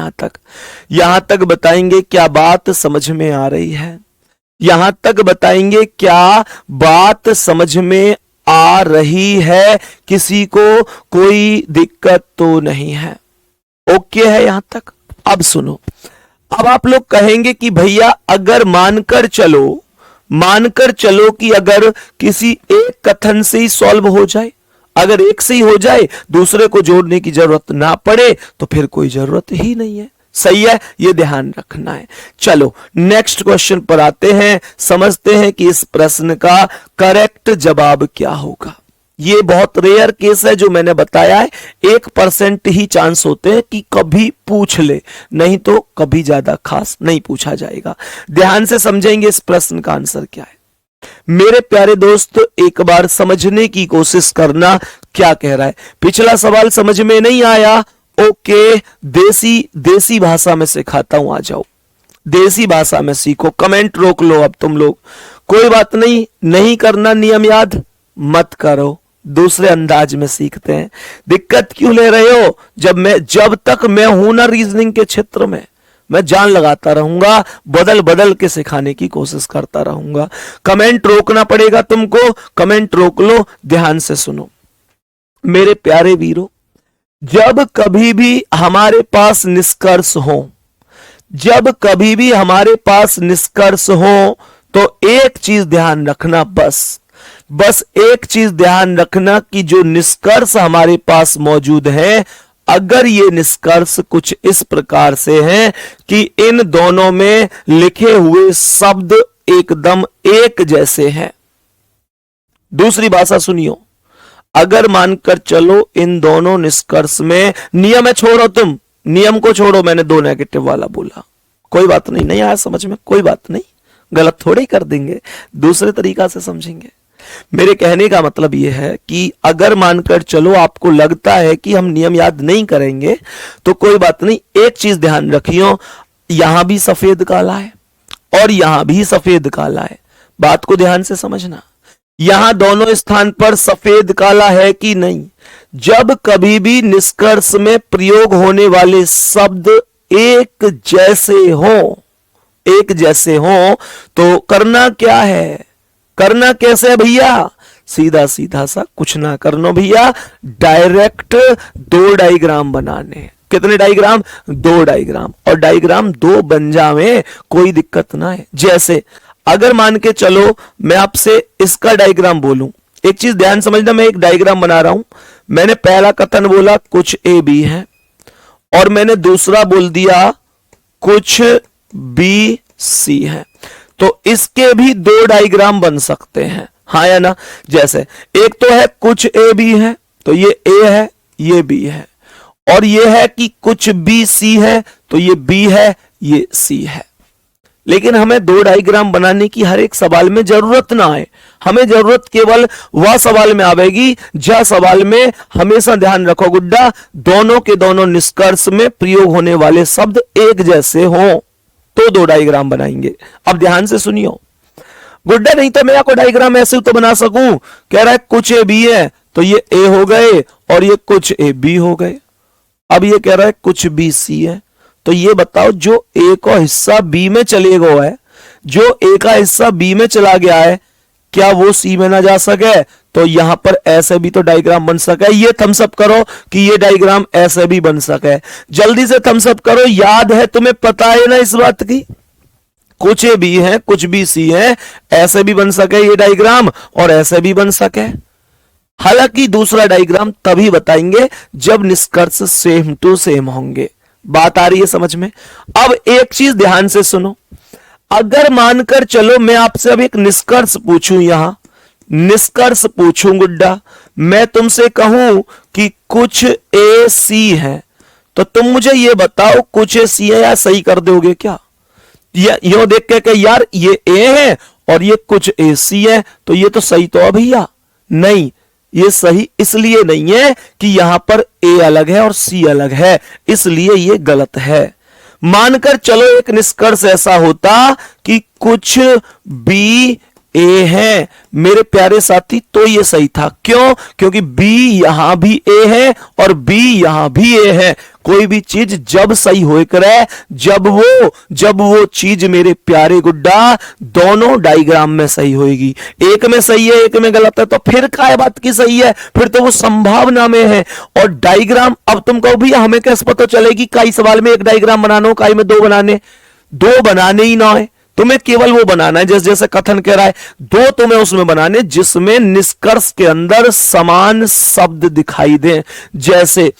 यहां तक बताएंगे क्या बात समझ में आ रही है? यहां तक बताएंगे क्या बात समझ में आ रही है? किसी को कोई दिक्कत तो नहीं है? ओके है यहां तक? अब सुनो, अब आप लोग कहेंगे कि भैया अगर मानकर चलो कि अगर किसी एक कथन से ही सॉल्व हो जाए, अगर एक से ही हो जाए, दूसरे को जोड़ने की जरूरत ना पड़े, तो फिर कोई जरूरत ही नहीं है। सही है? ये ध्यान रखना है। चलो नेक्स्ट क्वेश्चन पर आते हैं, समझते हैं कि इस प्रश्न का करेक्ट जवाब क्या होगा। ये बहुत रेयर केस है जो मैंने बताया है, 1% ही चांस होते हैं कि कभी पूछ ले, नहीं तो कभी ज्यादा खास नहीं पूछा जाएगा। ध्यान से समझेंगे इस प्रश्न का आंसर क्या है। मेरे प्यारे दोस्त एक बार समझने की कोशिश करना क्या कह रहा है। पिछला सवाल समझ में नहीं आया? ओके, देसी भाषा में सिखाता हूं, आ जाओ देसी भाषा में सीखो। कमेंट रोक लो अब तुम लोग, कोई बात नहीं करना नियम याद मत करो, दूसरे अंदाज में सीखते हैं। दिक्कत क्यों ले रहे हो? जब तक मैं हूं ना रीजनिंग के क्षेत्र में, मैं जान लगाता रहूंगा, बदल के सिखाने की कोशिश करता रहूंगा। कमेंट रोकना पड़ेगा तुमको, कमेंट रोक लो। ध्यान से सुनो मेरे प्यारे वीरों, जब कभी भी हमारे पास निष्कर्ष हो, तो एक चीज ध्यान रखना, बस एक चीज ध्यान रखना कि जो निष्कर्ष हमारे पास मौजूद है, अगर ये निष्कर्ष कुछ इस प्रकार से हैं कि इन दोनों में लिखे हुए शब्द एकदम एक जैसे हैं। दूसरी भाषा सुनियो, अगर मानकर चलो इन दोनों निष्कर्ष में, नियम है छोड़ो, तुम नियम को छोड़ो, मैंने 2 नेगेटिव वाला बोला, कोई बात नहीं आया समझ में, कोई बात नहीं, गलत थोड़े ही कर देंगे, दूसरे तरीका से समझेंगे। मेरे कहने का मतलब यह है कि अगर मानकर चलो आपको लगता है कि हम नियम याद नहीं करेंगे, तो कोई बात नहीं, एक चीज ध्यान रखियो, यहां भी सफेद काला है और यहां भी सफेद काला है। बात को ध्यान से समझना, यहां दोनों स्थान पर सफेद काला है कि नहीं। जब कभी भी निष्कर्ष में प्रयोग होने वाले शब्द एक जैसे हो तो करना क्या है, करना कैसे है भैया? सीधा सा कुछ ना करना भैया, डायरेक्ट 2 डायग्राम बनाने। कितने डायग्राम? 2 डायग्राम, और डायग्राम 2 बन जावे, कोई दिक्कत ना है। जैसे अगर मान के चलो मैं आपसे इसका डायग्राम बोलूं, एक चीज ध्यान समझना, मैं एक डायग्राम बना रहा हूं, मैंने पहला कथन बोला कुछ ए बी है, और मैंने दूसरा बोल दिया कुछ बी सी है, तो इसके भी 2 डायग्राम बन सकते हैं, हाँ या ना? जैसे एक तो है कुछ ए बी है, तो ये ए है, ये बी है, और ये है कि कुछ बी सी है, तो ये बी है, ये सी है। लेकिन हमें 2 डायग्राम बनाने की हर एक सवाल में जरूरत ना आए, हमें जरूरत केवल वह सवाल में आवेगी जहां सवाल में, हमेशा ध्यान रखो गुड्डा, दोनों के दोनों निष्कर्ष में प्रयोग होने वाले शब्द एक जैसे हों, तो 2 डायग्राम बनाएंगे। अब ध्यान से सुनियो गुड्डा, नहीं तो मैं आपको डायग्राम ऐसे तो बना सकूं, कह रहा है कुछ ए बी है, तो ये ए हो गए और ये कुछ ए बी हो गए। अब ये कह रहा है कुछ बी सी है, तो ये बताओ जो ए का हिस्सा बी में चले गया है, जो ए का हिस्सा बी में चला गया है, क्या वो सी में ना जा सके? तो यहां पर ऐसे भी तो डायग्राम बन सके। ये थम्स अप करो कि ये डायग्राम ऐसे भी बन सके, जल्दी से थम्स अप करो, याद है तुम्हें, पता है ना इस बात की? कुछ ए बी है, कुछ बी सी है, ऐसे भी बन सके ये डायग्राम और ऐसे भी बन सके। हालांकि दूसरा डायग्राम तभी बताएंगे जब निष्कर्ष सेम टू सेम होंगे। बात आ रही है समझ में? अब एक चीज ध्यान से सुनो, अगर मानकर चलो मैं आपसे अब एक निष्कर्ष पूछूं, यहां निष्कर्ष पूछूं गुड्डा, मैं तुमसे कहूं कि कुछ ए सी है, तो तुम मुझे ये बताओ कुछ ए सी है या सही कर दोगे क्या? यो देख के यार ये ए है और ये कुछ ए सी है, तो ये तो सही तो है भैया? नहीं, ये सही इसलिए नहीं है कि यहां पर ए अलग है और सी अलग है, इसलिए ये गलत है। मानकर चलो एक निष्कर्ष ऐसा होता कि कुछ बी ए है मेरे प्यारे साथी, तो ये सही था। क्यों? क्योंकि बी यहां भी ए है और बी यहां भी ए है। कोई भी चीज जब सही हो करे, जब वो चीज मेरे प्यारे गुड्डा दोनों डायग्राम में सही होगी। एक में सही है, एक में गलत है, तो फिर काय बात की सही है? फिर तो वो संभावना में है। और डायग्राम, अब तुम कहो भैया हमें कैसे पता चलेगी कई सवाल में एक डायग्राम बनाना हो, कई में दो बनाने ही ना है। तुम्हें केवल वो बनाना है जैसे कथन कह रहा है, दो तुम्हें उसमें बनाने जिसमें निष्कर्ष के अंदर समान शब्द दिखाई दें। जैसे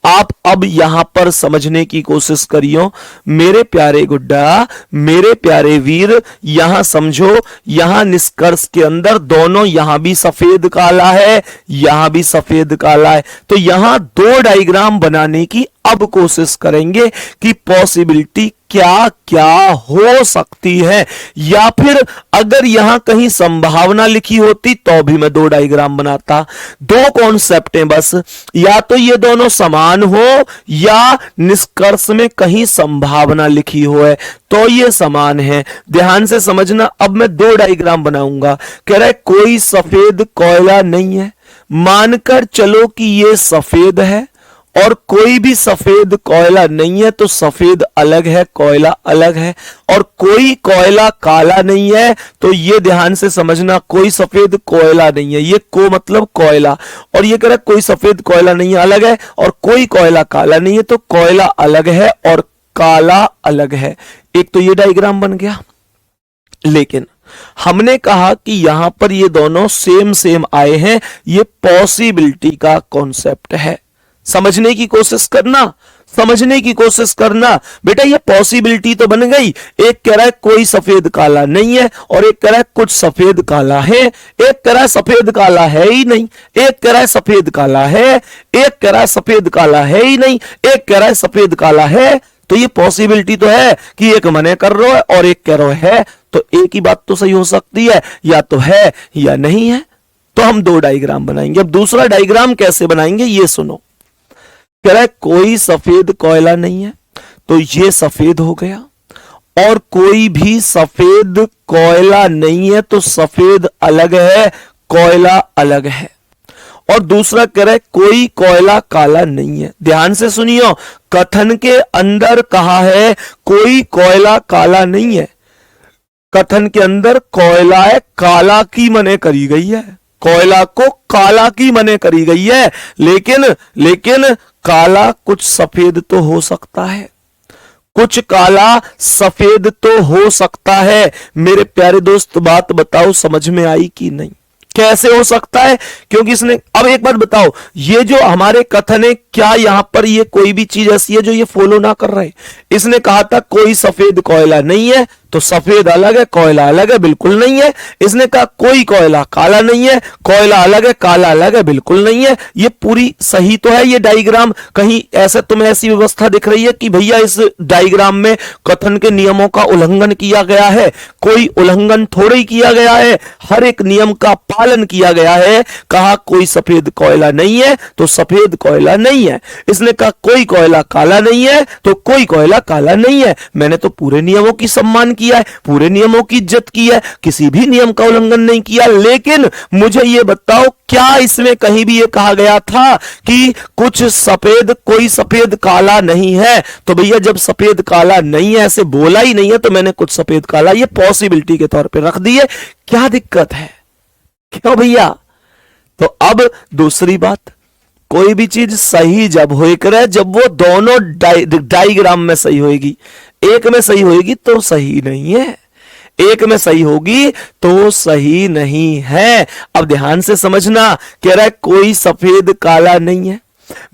आप अब यहां पर समझने की कोशिश करियो मेरे प्यारे गुड्डा, मेरे प्यारे वीर, यहां समझो, यहां निष्कर्ष के अंदर दोनों, यहां भी सफेद काला है, यहां भी सफेद काला है, तो यहां दो डायग्राम बनाने की अब कोशिश करेंगे कि पॉसिबिलिटी क्या क्या हो सकती है। या फिर अगर यहां कहीं संभावना लिखी होती तो भी मैं दो डायग्राम बनाता। दो कॉन्सेप्ट हैं बस, या तो ये दोनों समान हो या निष्कर्ष में कहीं संभावना लिखी हो है तो ये समान है। ध्यान से समझना, अब मैं दो डायग्राम बनाऊंगा। कह रहा है कोई सफेद कोयला नहीं है, मानकर चलो कि ये सफेद है और कोई भी सफेद कोयला नहीं है, तो सफेद अलग है, कोयला अलग है। और कोई कोयला काला नहीं है, तो ये ध्यान से समझना, कोई सफेद कोयला नहीं है, ये को मतलब कोयला, और ये कह रहा है कोई सफेद कोयला नहीं है, अलग है, और कोई कोयला काला नहीं है, तो कोयला अलग है और काला अलग है। एक तो ये डायग्राम बन गया। लेकिन हमने कहा कि यहां पर ये दोनों सेम आए हैं, ये पॉसिबिलिटी का कॉन्सेप्ट है। समझने की कोशिश करना बेटा, ये पॉसिबिलिटी तो बन गई। एक कह रहा है कोई सफेद काला नहीं है और एक कह रहा है कुछ सफेद काला है। एक कह रहा है सफेद काला है ही नहीं, एक कह रहा है सफेद काला है, एक कह रहा है सफेद काला है ही नहीं, एक कह रहा है सफेद काला है। तो ये पॉसिबिलिटी तो है कि एक मने कर रहा है और एक कह रहा है, तो एक ही बात तो सही हो सकती है, या तो है या नहीं है। तो हम दो डायग्राम बनाएंगे। अब दूसरा डायग्राम कैसे बनाएंगे ये सुनो। कह रहा है कोई सफेद कोयला नहीं है, तो ये सफेद हो गया, और कोई भी सफेद कोयला नहीं है, तो सफेद अलग है, कोयला अलग है। और दूसरा कह रहा है कोई कोयला काला नहीं है। ध्यान से सुनियो, कथन के अंदर कहा है कोई कोयला काला नहीं है, कथन के अंदर कोयला है, काला की मने करी गई है, कोयला को काला की मने करी गई है। लेकिन काला कुछ सफेद तो हो सकता है, कुछ काला सफेद तो हो सकता है। मेरे प्यारे दोस्त बात बताओ समझ में आई कि नहीं? कैसे हो सकता है? क्योंकि इसने, अब एक बात बताओ, ये जो हमारे कथन है, क्या यहां पर ये कोई भी चीज ऐसी है जो ये फॉलो ना कर रहे? इसने कहा था कोई सफेद कोयला नहीं है, तो सफेद अलग है, कोयला अलग है, बिल्कुल नहीं है। इसने कहा कोई कोयला काला नहीं है, कोयला अलग है, काला अलग है, बिल्कुल नहीं है। ये पूरी सही तो है ये डायग्राम। कहीं ऐसा तुम्हें ऐसी व्यवस्था दिख रही है कि भैया इस डायग्राम में कथन के नियमों का उल्लंघन किया गया है? कोई उल्लंघन थोड़ा ही किया गया है, हर एक नियम का पालन किया गया है। कहा कोई सफेद कोयला नहीं है, तो सफेद कोयला नहीं है। इसने कहा कोई कोयला काला नहीं है, तो कोई कोयला काला नहीं है। मैंने तो पूरे नियमों की सम्मान किया है, पूरे नियमों की इज्जत की है, किसी भी नियम का उल्लंघन नहीं किया। लेकिन मुझे यह बताओ, क्या इसमें कहीं भी यह कहा गया था कि कुछ सफेद, कोई सफेद काला नहीं है? तो भैया जब सफेद काला नहीं है, ऐसे बोला ही नहीं है, तो मैंने कुछ सफेद काला ये पॉसिबिलिटी के तौर पे रख दी है। क्या दिक्कत है? क्यों भैया? तो अब दूसरी बात, कोई भी चीज सही जब हो करे, जब वो दोनों डायग्राम में सही होगी। एक में सही होगी तो सही नहीं है, एक में सही होगी तो सही नहीं है। अब ध्यान से समझना, कह रहा है कोई सफेद काला नहीं है।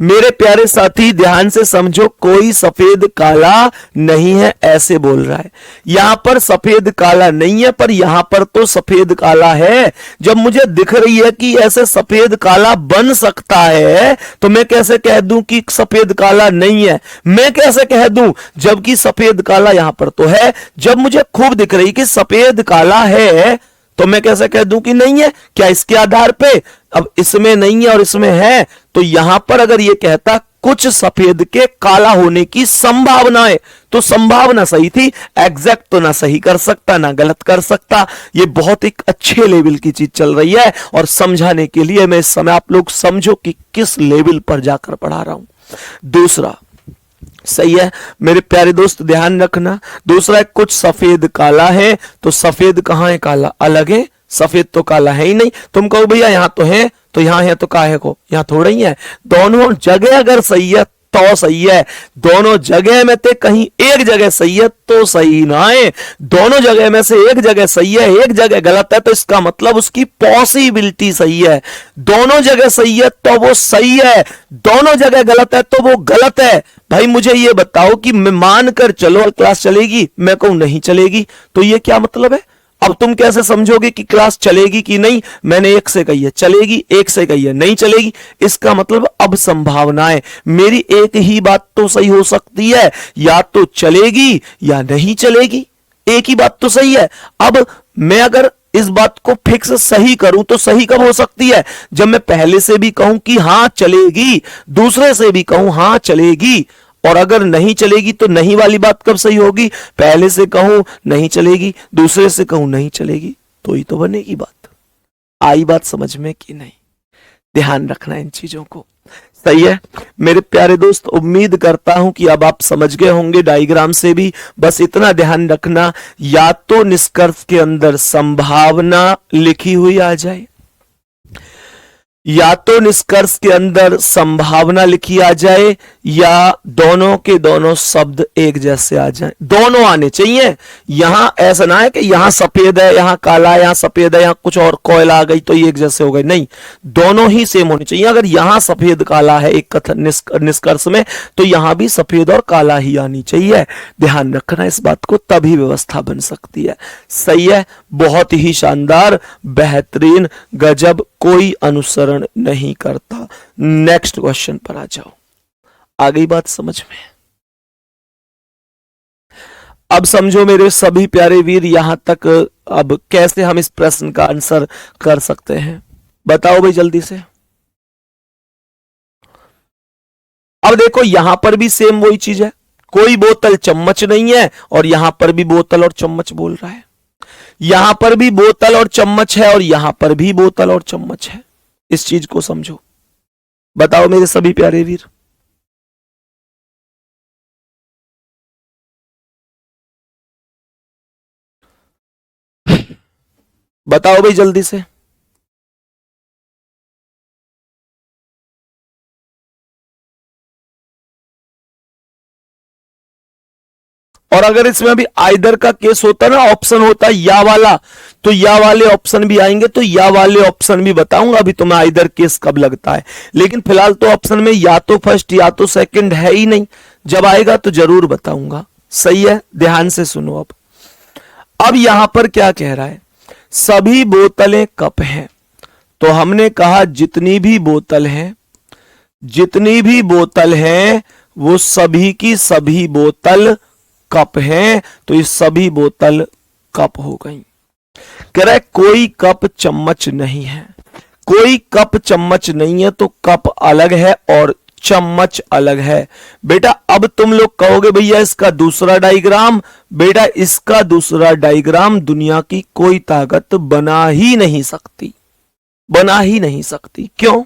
मेरे प्यारे साथी ध्यान से समझो, कोई सफेद काला नहीं है ऐसे बोल रहा है। यहां पर सफेद काला नहीं है, पर यहां पर तो सफेद काला है। जब मुझे दिख रही है कि ऐसे सफेद काला बन सकता है, तो मैं कैसे कह दूं कि सफेद काला नहीं है? मैं कैसे कह दूं जबकि सफेद काला यहां पर तो है? जब मुझे खूब दिख रही कि सफेद काला है, तो मैं कैसे कह दूं कि नहीं है? क्या इसके आधार पे? अब इसमें नहीं है और इसमें है, तो यहां पर अगर ये कहता कुछ सफेद के काला होने की संभावना है, तो संभावना सही थी, एग्जैक्ट तो ना सही कर सकता ना गलत कर सकता। ये बहुत एक अच्छे लेवल की चीज चल रही है और समझाने के लिए मैं इस समय आप लोग समझो कि किस लेवल पर जाकर पढ़ा रहा हूं। दूसरा, सही है मेरे प्यारे दोस्त, ध्यान रखना। दूसरा है कुछ सफेद काला है, तो सफेद कहां है, काला अलग है, सफेद तो काला है ही नहीं। तुम कहो भैया यहां तो है, तो यहां है तो काहे को, यहां थोड़ा ही है। दोनों जगह अगर सही है तो सही है, दोनों जगह में ते कहीं एक जगह सही है तो सही ना है। दोनों जगह में से एक जगह सही है, एक जगह गलत है, तो इसका मतलब उसकी पॉसिबिलिटी सही है। दोनों जगह सही है तो वो सही है, दोनों जगह गलत है तो वो गलत है। भाई मुझे ये बताओ कि मैं मानकर चलो क्लास चलेगी, मैं कहूं नहीं चलेगी, तो ये क्या मतलब है? अब तुम कैसे समझोगे कि क्लास चलेगी कि नहीं? मैंने एक से कही है चलेगी, एक से कही है नहीं चलेगी, इसका मतलब अब संभावनाएं, मेरी एक ही बात तो सही हो सकती है, या तो चलेगी या नहीं चलेगी, एक ही बात तो सही है। अब मैं अगर इस बात को फिक्स सही करूं तो सही कब हो सकती है? जब मैं पहले से भी कहूं कि हां चलेगी, दूसरे से भी कहूं हां चलेगी, और अगर नहीं चलेगी तो नहीं वाली बात कब सही होगी? पहले से कहूं नहीं चलेगी, दूसरे से कहूं नहीं चलेगी, तो ही तो बनेगी बात। आई बात समझ में कि नहीं? ध्यान रखना इन चीजों को, सही है मेरे प्यारे दोस्त। उम्मीद करता हूं कि अब आप समझ गए होंगे डायग्राम से भी। बस इतना ध्यान रखना, या तो निष्कर्ष के अंदर संभावना लिखी हुई आ जाए, या तो निष्कर्ष के अंदर संभावना लिखी आ जाए, या दोनों के दोनों शब्द एक जैसे आ जाएं। दोनों आने चाहिए। यहां ऐसा ना है कि यहां सफेद है यहां काला है, यहां सफेद है यहां कुछ और कोयला आ गई तो ये एक जैसे हो गए, नहीं, दोनों ही सेम होने चाहिए। अगर यहां सफेद काला है एक कथन निष्कर्ष में, तो यहां भी सफेद और काला ही आनी चाहिए। ध्यान रखना इस बात को, तभी व्यवस्था बन सकती है। सही है, बहुत ही शानदार, बेहतरीन, गजब, कोई अनुसरण नहीं करता। नेक्स्ट क्वेश्चन पर आ जाओ। आ गई बात समझ में? अब समझो मेरे सभी प्यारे वीर, यहां तक अब कैसे हम इस प्रश्न का आंसर कर सकते हैं, बताओ भाई जल्दी से। अब देखो यहां पर भी सेम वही चीज है, कोई बोतल चम्मच नहीं है, और यहां पर भी बोतल और चम्मच बोल रहा है। यहां पर भी बोतल और चम्मच है और यहां पर भी बोतल और चम्मच है। इस चीज को समझो, बताओ मेरे सभी प्यारे वीर। बताओ भाई जल्दी से। और अगर इसमें अभी आइदर का केस होता ना, ऑप्शन होता या वाला, तो या वाले ऑप्शन भी आएंगे, तो या वाले ऑप्शन भी बताऊंगा अभी तुम्हें आइदर केस कब लगता है। लेकिन फिलहाल तो ऑप्शन में या तो फर्स्ट या तो सेकंड है ही नहीं, जब आएगा तो जरूर बताऊंगा। सही है, ध्यान से सुनो। अब यहां पर क्या कह रहा है? सभी बोतलें कप हैं, तो हमने कहा जितनी भी बोतल हैं, जितनी भी बोतल हैं वो सभी की सभी बोतल कप हैं, तो ये सभी बोतल कप हो गई। कह रहा है कोई कप चम्मच नहीं है, कोई कप चम्मच नहीं है, तो कप अलग है और चम्मच अलग है। बेटा अब तुम लोग कहोगे भैया इसका दूसरा डायग्राम, बेटा इसका दूसरा डायग्राम दुनिया की कोई ताकत बना ही नहीं सकती, बना ही नहीं सकती। क्यों?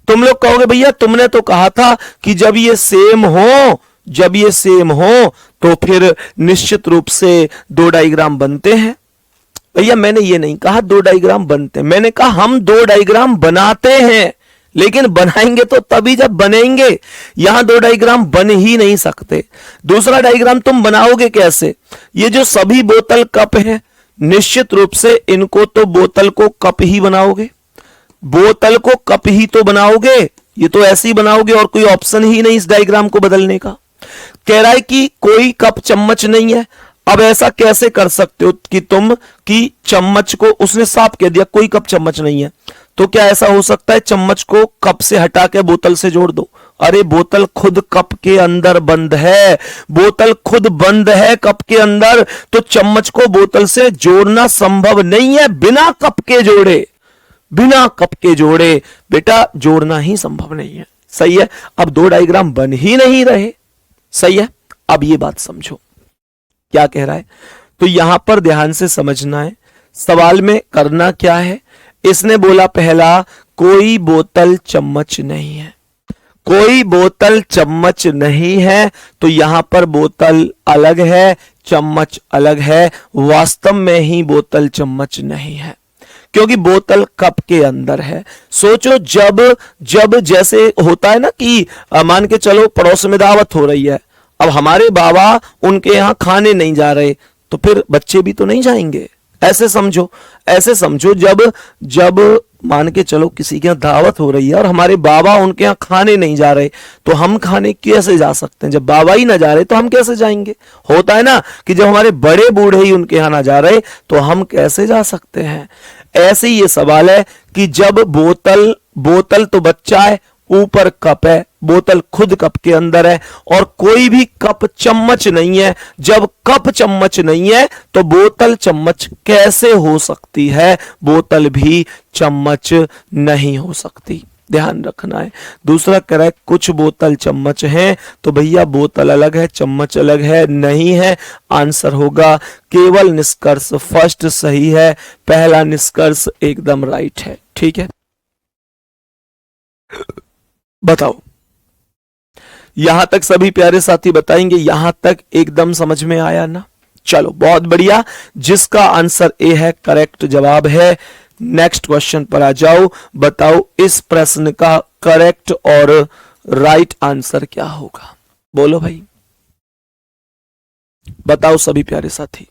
तुम लोग कहोगे भैया तुमने तो कहा था कि जब ये सेम हो, जब ये सेम हो तो फिर निश्चित रूप से दो डायग्राम बनते हैं। भैया मैंने ये नहीं कहा दो डायग्राम बनते हैं, मैंने कहा हम दो डायग्राम बनाते हैं, लेकिन बनाएंगे तो तभी जब बनेंगे। यहां दो डायग्राम बन ही नहीं सकते। दूसरा डायग्राम तुम बनाओगे कैसे? ये जो सभी बोतल कप है, निश्चित रूप से इनको तो बोतल को कप ही बनाओगे, बोतल को कप ही तो बनाओगे, ये तो ऐसे ही बनाओगे और कोई ऑप्शन ही नहीं इस डायग्राम को बदलने का। कह रहा है कि कोई कप चम्मच नहीं है। अब ऐसा कैसे कर सकते हो कि तुम कि चम्मच को, उसने साफ कह दिया कोई कप चम्मच नहीं है, तो क्या ऐसा हो सकता है चम्मच को कप से हटा के बोतल से जोड़ दो? अरे बोतल खुद कप के अंदर बंद है, बोतल खुद बंद है कप के अंदर, तो चम्मच को बोतल से जोड़ना संभव नहीं है बिना कप के जोड़े। बिना कप के जोड़े बेटा जोड़ना ही संभव नहीं है। सही है, अब दो डायग्राम बन ही नहीं रहे। सही है, अब ये बात समझो क्या कह रहा है। तो यहां पर ध्यान से समझना है, सवाल में करना क्या है। इसने बोला पहला, कोई बोतल चम्मच नहीं है, कोई बोतल चम्मच नहीं है, तो यहां पर बोतल अलग है, चम्मच अलग है। वास्तव में ही बोतल चम्मच नहीं है, क्योंकि बोतल कप के अंदर है। सोचो जब जब जैसे होता है ना कि मान के चलो पड़ोस में दावत हो रही है, अब हमारे बाबा उनके यहां खाने नहीं जा रहे, तो फिर बच्चे भी तो नहीं जाएंगे। ऐसे समझो, ऐसे समझो जब जब मान के चलो किसी के यहाँ दावत हो रही है और हमारे बाबा उनके यहाँ खाने नहीं जा रहे, तो हम खाने कैसे जा सकते हैं? जब बाबा ही ना जा रहे तो हम कैसे जाएंगे? होता है ना कि जब हमारे बड़े बूढ़े ही उनके यहाँ ना जा रहे तो हम कैसे जा सकते हैं। ऐसे ही ये सवाल है कि जब बोतल बोतल तो बच्चा है, ऊपर कप है, बोतल खुद कप के अंदर है, और कोई भी कप चम्मच नहीं है। जब कप चम्मच नहीं है तो बोतल चम्मच कैसे हो सकती है? बोतल भी चम्मच नहीं हो सकती, ध्यान रखना है। दूसरा कह रहा है कुछ बोतल चम्मच है, तो भैया बोतल अलग है चम्मच अलग है, नहीं है। आंसर होगा केवल निष्कर्ष फर्स्ट सही है, पहला निष्कर्ष एकदम राइट है। ठीक है, बताओ यहां तक सभी प्यारे साथी बताएंगे, यहां तक एकदम समझ में आया ना? चलो बहुत बढ़िया, जिसका आंसर ए है करेक्ट जवाब है। नेक्स्ट क्वेश्चन पर आ जाओ, बताओ इस प्रश्न का करेक्ट और राइट आंसर क्या होगा? बोलो भाई, बताओ सभी प्यारे साथी।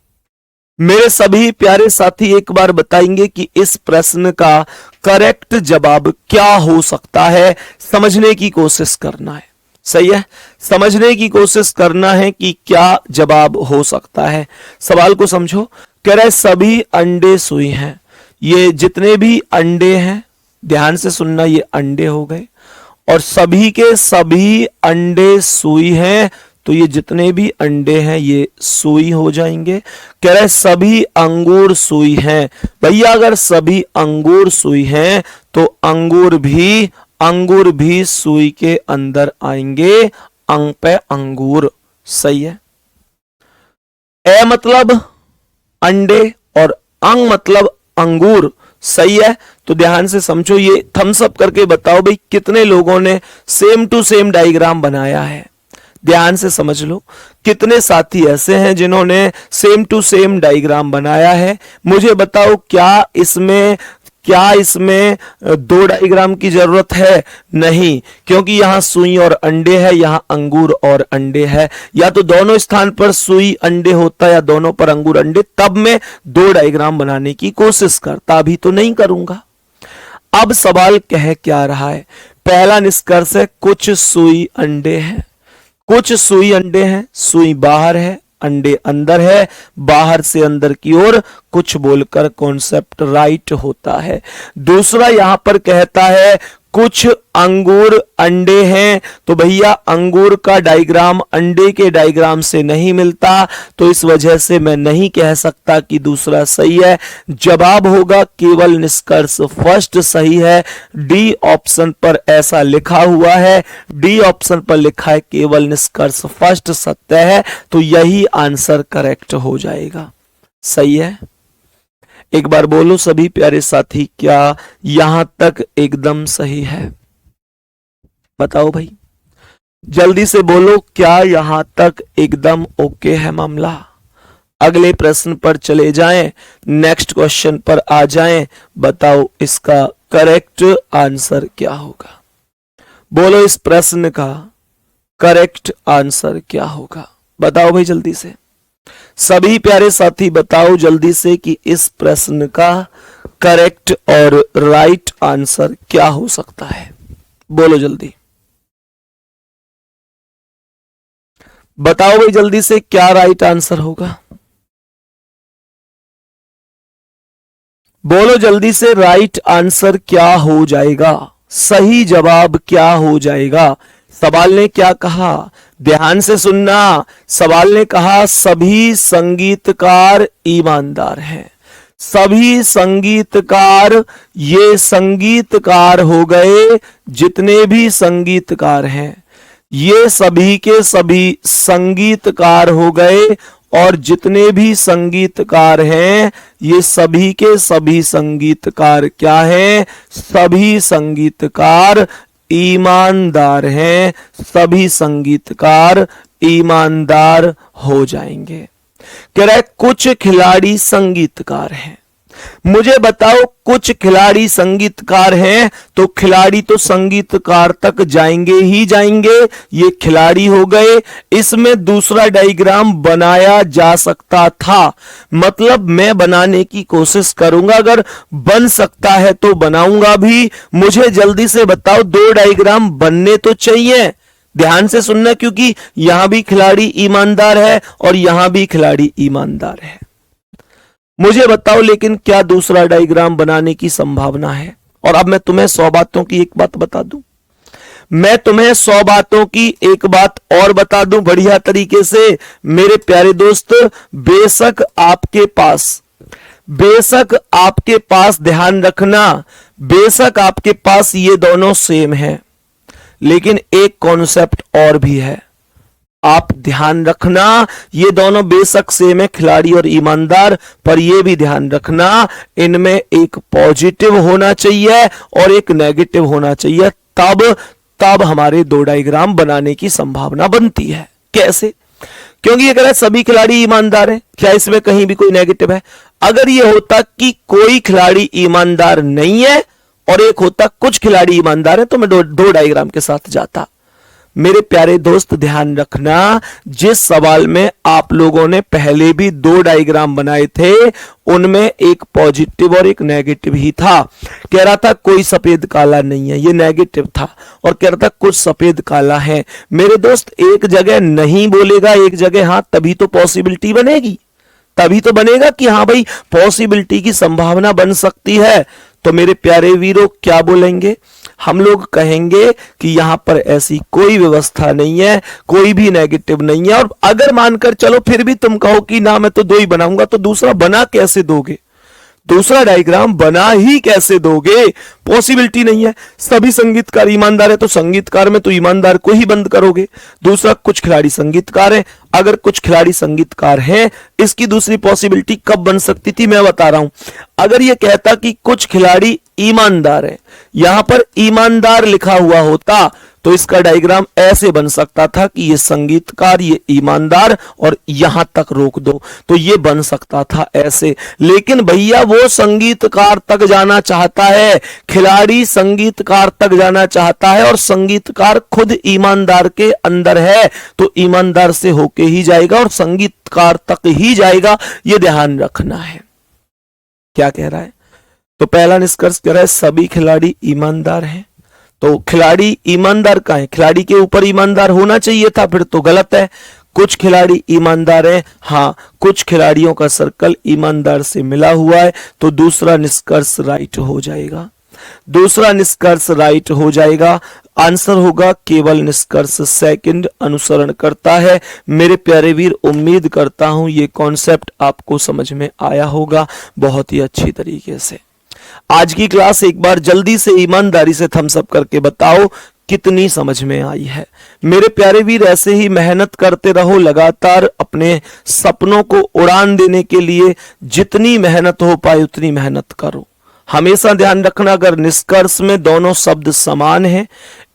मेरे सभी प्यारे साथी एक बार बताएंगे कि इस प्रश्न का करेक्ट जवाब क्या हो सकता है। समझने की कोशिश करना है, सही है, समझने की कोशिश करना है कि क्या जवाब हो सकता है। सवाल को समझो, कह रहे सभी अंडे सुई हैं। ये जितने भी अंडे हैं, ध्यान से सुनना, ये अंडे हो गए, और सभी के सभी अंडे सुई हैं, तो ये जितने भी अंडे हैं ये सुई हो जाएंगे। कह रहे सभी अंगूर सुई हैं। भैया अगर सभी अंगूर सुई हैं तो अंगूर भी सुई के अंदर आएंगे, अंग पे अंगूर। सही है, ए मतलब अंडे और अंग मतलब अंगूर। सही है, तो ध्यान से समझो, ये थम्स अप करके बताओ भाई कितने लोगों ने सेम टू सेम डायग्राम बनाया है। ध्यान से समझ लो, कितने साथी ऐसे हैं जिन्होंने सेम टू सेम डायग्राम बनाया है। मुझे बताओ क्या इसमें दो डायग्राम की जरूरत है? नहीं, क्योंकि यहां सुई और अंडे है, यहां अंगूर और अंडे है। या तो दोनों स्थान पर सुई अंडे होता या दोनों पर अंगूर अंडे, तब मैं दो डायग्राम बनाने की कोशिश करता, अभी तो नहीं करूंगा। अब सवाल कह क्या रहा है? पहला निष्कर्ष है कुछ सुई अंडे हैं, कुछ सुई अंडे हैं, सुई बाहर है अंडे अंदर है, बाहर से अंदर की ओर कुछ बोलकर कॉन्सेप्ट राइट होता है। दूसरा यहां पर कहता है कुछ अंगूर अंडे हैं, तो भैया अंगूर का डायग्राम अंडे के डायग्राम से नहीं मिलता, तो इस वजह से मैं नहीं कह सकता कि दूसरा सही है। जवाब होगा केवल निष्कर्ष फर्स्ट सही है। डी ऑप्शन पर ऐसा लिखा हुआ है, डी ऑप्शन पर लिखा है केवल निष्कर्ष फर्स्ट सत्य है, तो यही आंसर करेक्ट हो जाएगा। सही है, एक बार बोलो सभी प्यारे साथी, क्या यहां तक एकदम सही है? बताओ भाई, जल्दी से बोलो, क्या यहां तक एकदम ओके है मामला? अगले प्रश्न पर चले जाएं, नेक्स्ट क्वेश्चन पर आ जाएं, बताओ इसका करेक्ट आंसर क्या होगा? बोलो इस प्रश्न का करेक्ट आंसर क्या होगा? बताओ भाई जल्दी से, सभी प्यारे साथी बताओ जल्दी से कि इस प्रश्न का करेक्ट और राइट आंसर क्या हो सकता है? बोलो जल्दी, बताओ भाई जल्दी से, क्या राइट आंसर होगा? बोलो जल्दी से, राइट आंसर क्या हो जाएगा, सही जवाब क्या हो जाएगा। सवाल ने क्या कहा, ध्यान से सुनना। सवाल ने कहा सभी संगीतकार ईमानदार हैं। सभी संगीतकार, ये संगीतकार हो गए, जितने भी संगीतकार हैं ये सभी के सभी संगीतकार हो गए, और जितने भी संगीतकार हैं ये सभी के सभी संगीतकार क्या हैं, सभी संगीतकार ईमानदार हैं। सभी संगीतकार ईमानदार हो जाएंगे। कह रहा है कुछ खिलाड़ी संगीतकार हैं। मुझे बताओ, कुछ खिलाड़ी संगीतकार हैं, तो खिलाड़ी तो संगीतकार तक जाएंगे ही जाएंगे, ये खिलाड़ी हो गए। इसमें दूसरा डायग्राम बनाया जा सकता था, मतलब मैं बनाने की कोशिश करूंगा, अगर बन सकता है तो बनाऊंगा भी। मुझे जल्दी से बताओ, दो डायग्राम बनने तो चाहिए। ध्यान से सुनना, क्योंकि यहां भी खिलाड़ी ईमानदार है और यहां भी खिलाड़ी ईमानदार है। मुझे बताओ लेकिन क्या दूसरा डायग्राम बनाने की संभावना है? और अब मैं तुम्हें 100 बातों की एक बात बता दूं, मैं तुम्हें 100 बातों की एक बात और बता दूं बढ़िया तरीके से। मेरे प्यारे दोस्त, बेशक आपके पास ध्यान रखना, बेशक आपके पास ये दोनों सेम है, लेकिन एक कॉन्सेप्ट और भी है, आप ध्यान रखना। ये दोनों बेशक सेम है, खिलाड़ी और ईमानदार, पर ये भी ध्यान रखना इनमें एक पॉजिटिव होना चाहिए और एक नेगेटिव होना चाहिए, तब हमारे दो डायग्राम बनाने की संभावना बनती है। कैसे? क्योंकि अगर सभी खिलाड़ी ईमानदार हैं, क्या इसमें कहीं भी कोई नेगेटिव है? अगर ये होता कि कोई खिलाड़ी ईमानदार नहीं है और एक होता कुछ खिलाड़ी ईमानदार है, तो मैं दो डायग्राम के साथ जाता। मेरे प्यारे दोस्त ध्यान रखना, जिस सवाल में आप लोगों ने पहले भी दो डायग्राम बनाए थे उनमें एक पॉजिटिव और एक नेगेटिव ही था। कह रहा था कोई सफेद काला नहीं है, ये नेगेटिव था, और कह रहा था कुछ सफेद काला है। मेरे दोस्त एक जगह नहीं बोलेगा, एक जगह हाँ, तभी तो पॉसिबिलिटी बनेगी, तभी तो बनेगा कि हाँ भाई पॉसिबिलिटी की संभावना बन सकती है। तो मेरे प्यारे वीरों क्या बोलेंगे? हम लोग कहेंगे कि यहां पर ऐसी कोई व्यवस्था नहीं है, कोई भी नेगेटिव नहीं है। और अगर मानकर चलो फिर भी तुम कहो कि ना मैं तो दो ही बनाऊंगा, तो दूसरा बना कैसे दोगे? दूसरा डायग्राम बना ही कैसे दोगे? पॉसिबिलिटी नहीं है। सभी संगीतकार ईमानदार है, तो संगीतकार में तो ईमानदार को ही बंद करोगे। दूसरा, कुछ खिलाड़ी संगीतकार है, अगर कुछ खिलाड़ी संगीतकार हैं, इसकी दूसरी पॉसिबिलिटी कब बन सकती थी मैं बता रहा हूं। अगर यह कहता कि कुछ खिलाड़ी ईमानदार है, यहां पर ईमानदार लिखा हुआ होता, तो इसका डायग्राम ऐसे बन सकता था कि ये संगीतकार, ये ईमानदार, और यहां तक रोक दो, तो ये बन सकता था ऐसे। लेकिन भैया वो संगीतकार तक जाना चाहता है, खिलाड़ी संगीतकार तक जाना चाहता है, और संगीतकार खुद ईमानदार के अंदर है, तो ईमानदार से होके ही जाएगा और संगीतकार तक ही जाएगा, ये ध्यान रखना है। क्या कह रहा है? तो पहला निष्कर्ष कह रहा है सभी खिलाड़ी ईमानदार हैं। तो खिलाड़ी ईमानदार का है, खिलाड़ी के ऊपर ईमानदार होना चाहिए था, फिर तो गलत है। कुछ खिलाड़ी ईमानदार हैं, हाँ, कुछ खिलाड़ियों का सर्कल ईमानदार से मिला हुआ है, तो दूसरा निष्कर्ष राइट हो जाएगा। दूसरा निष्कर्ष राइट हो जाएगा। आंसर होगा केवल निष्कर्ष सेकंड अनुसरण करता है। मेरे प्यारे वीर, उम्मीद करता हूं ये कॉन्सेप्ट आपको समझ में आया होगा बहुत ही अच्छी तरीके से। आज की क्लास एक बार जल्दी से ईमानदारी से थम्स अप करके बताओ कितनी समझ में आई है। मेरे प्यारे वीर, ऐसे ही मेहनत करते रहो, लगातार अपने सपनों को उड़ान देने के लिए जितनी मेहनत हो पाए उतनी मेहनत करो। हमेशा ध्यान रखना, अगर निष्कर्ष में दोनों शब्द समान हैं,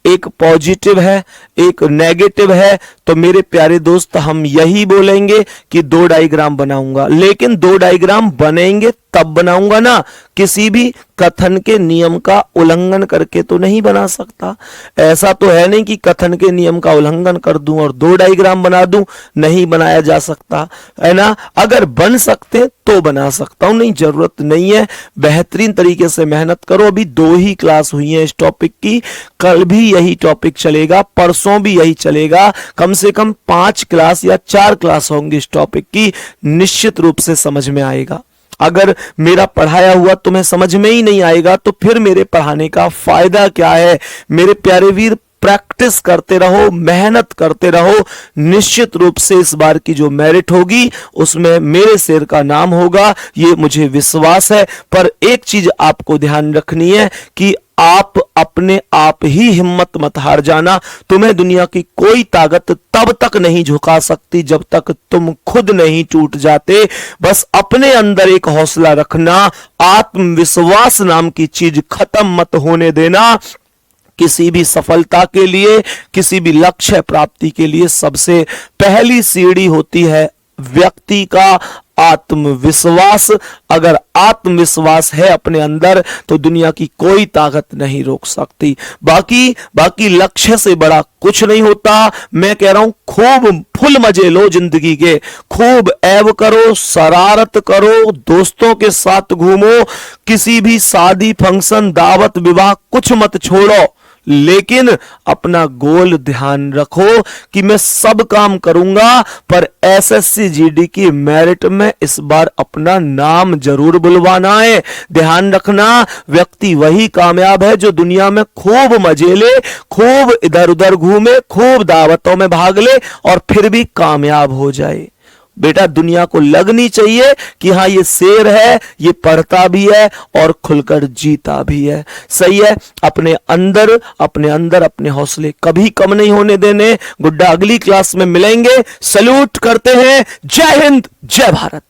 एक पॉजिटिव है एक नेगेटिव है, तो मेरे प्यारे दोस्त हम यही बोलेंगे कि दो डायग्राम बनाऊंगा। लेकिन दो डायग्राम बनेंगे तब बनाऊंगा ना, किसी भी कथन के नियम का उल्लंघन करके तो नहीं बना सकता। ऐसा तो है नहीं कि कथन के नियम का उल्लंघन कर दूं और दो डायग्राम बना दूं, नहीं बनाया जा सकता, है ना। अगर बन सकते तो बना सकता हूं, नहीं जरूरत नहीं है। बेहतरीन तरीके से मेहनत करो। अभी 2 ही क्लास हुई है इस टॉपिक की, कल भी यही टॉपिक चलेगा, परसों भी यही चलेगा। कम से कम 5 क्लास या 4 क्लास होंगी इस टॉपिक की, निश्चित रूप से समझ में आएगा। अगर मेरा पढ़ाया हुआ तुम्हें समझ में ही नहीं आएगा तो फिर मेरे पढ़ाने का फायदा क्या है। मेरे प्यारे वीर, प्रैक्टिस करते रहो, मेहनत करते रहो, निश्चित रूप से इस बार की जो मेरिट होगी उसमें मेरे शेर का नाम होगा, ये मुझे विश्वास है। पर एक चीज आपको ध्यान रखनी है कि आप अपने आप ही हिम्मत मत हार जाना। तुम्हें दुनिया की कोई ताकत तब तक नहीं झुका सकती जब तक तुम खुद नहीं टूट जाते। बस अपने अंदर एक हौसला रखना, आत्मविश्वास नाम की चीज खत्म मत होने देना। किसी भी सफलता के लिए, किसी भी लक्ष्य प्राप्ति के लिए सबसे पहली सीढ़ी होती है व्यक्ति का आत्मविश्वास। अगर आत्मविश्वास है अपने अंदर तो दुनिया की कोई ताकत नहीं रोक सकती। बाकी लक्ष्य से बड़ा कुछ नहीं होता। मैं कह रहा हूं खूब फुल मजे लो जिंदगी के, खूब ऐब करो, शरारत करो, दोस्तों के साथ घूमो, किसी भी शादी फंक्शन दावत विवाह कुछ मत छोड़ो, लेकिन अपना गोल ध्यान रखो कि मैं सब काम करूंगा पर एसएससी जीडी की मेरिट में इस बार अपना नाम जरूर बुलवाना है। ध्यान रखना, व्यक्ति वही कामयाब है जो दुनिया में खूब मजे ले, खूब इधर उधर घूमे, खूब दावतों में भाग ले और फिर भी कामयाब हो जाए। बेटा, दुनिया को लगनी चाहिए कि हाँ ये शेर है, ये पढ़ता भी है और खुलकर जीता भी है। सही है। अपने अंदर अपने हौसले कभी कम नहीं होने देने। गुड्डा अगली क्लास में मिलेंगे। सैल्यूट करते हैं। जय हिंद, जय भारत।